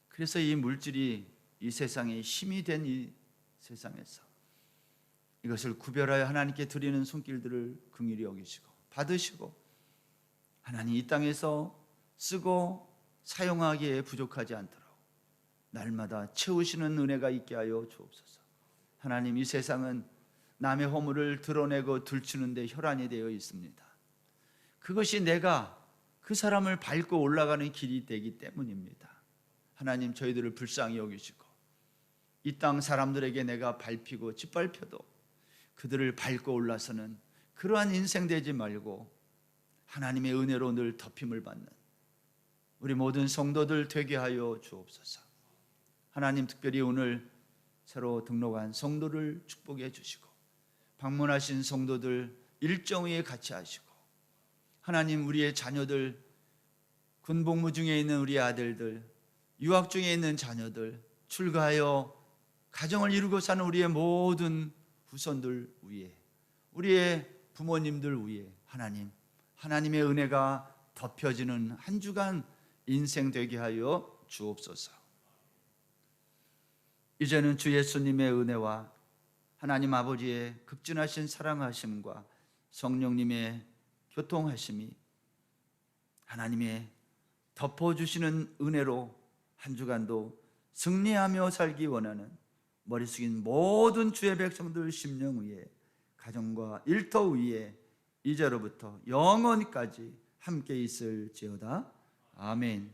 그래서 이 물질이 이 세상에 힘이 된 이 세상에서 이것을 구별하여 하나님께 드리는 손길들을 긍휼히 여기시고 받으시고, 하나님 이 땅에서 쓰고 사용하기에 부족하지 않도록 날마다 채우시는 은혜가 있게 하여 주옵소서. 하나님, 이 세상은 남의 허물을 드러내고 들추는 데 혈안이 되어 있습니다. 그것이 내가 그 사람을 밟고 올라가는 길이 되기 때문입니다. 하나님, 저희들을 불쌍히 여기시고 이 땅 사람들에게 내가 밟히고 짓밟혀도 그들을 밟고 올라서는 그러한 인생 되지 말고 하나님의 은혜로 늘 덮임을 받는 우리 모든 성도들 되게 하여 주옵소서. 하나님, 특별히 오늘 새로 등록한 성도를 축복해 주시고 방문하신 성도들 일정위에 같이 하시고, 하나님, 우리의 자녀들, 군복무 중에 있는 우리 아들들, 유학 중에 있는 자녀들, 출가하여 가정을 이루고 사는 우리의 모든 후손들 위에, 우리의 부모님들 위에 하나님의 은혜가 덮여지는 한 주간 인생 되게 하여 주옵소서. 이제는 주 예수님의 은혜와 하나님 아버지의 극진하신 사랑하심과 성령님의 교통하심이, 하나님의 덮어주시는 은혜로 한 주간도 승리하며 살기 원하는 머리 숙인 모든 주의 백성들 심령 위에, 가정과 일터 위에 이제로부터 영원히까지 함께 있을지어다. 아멘.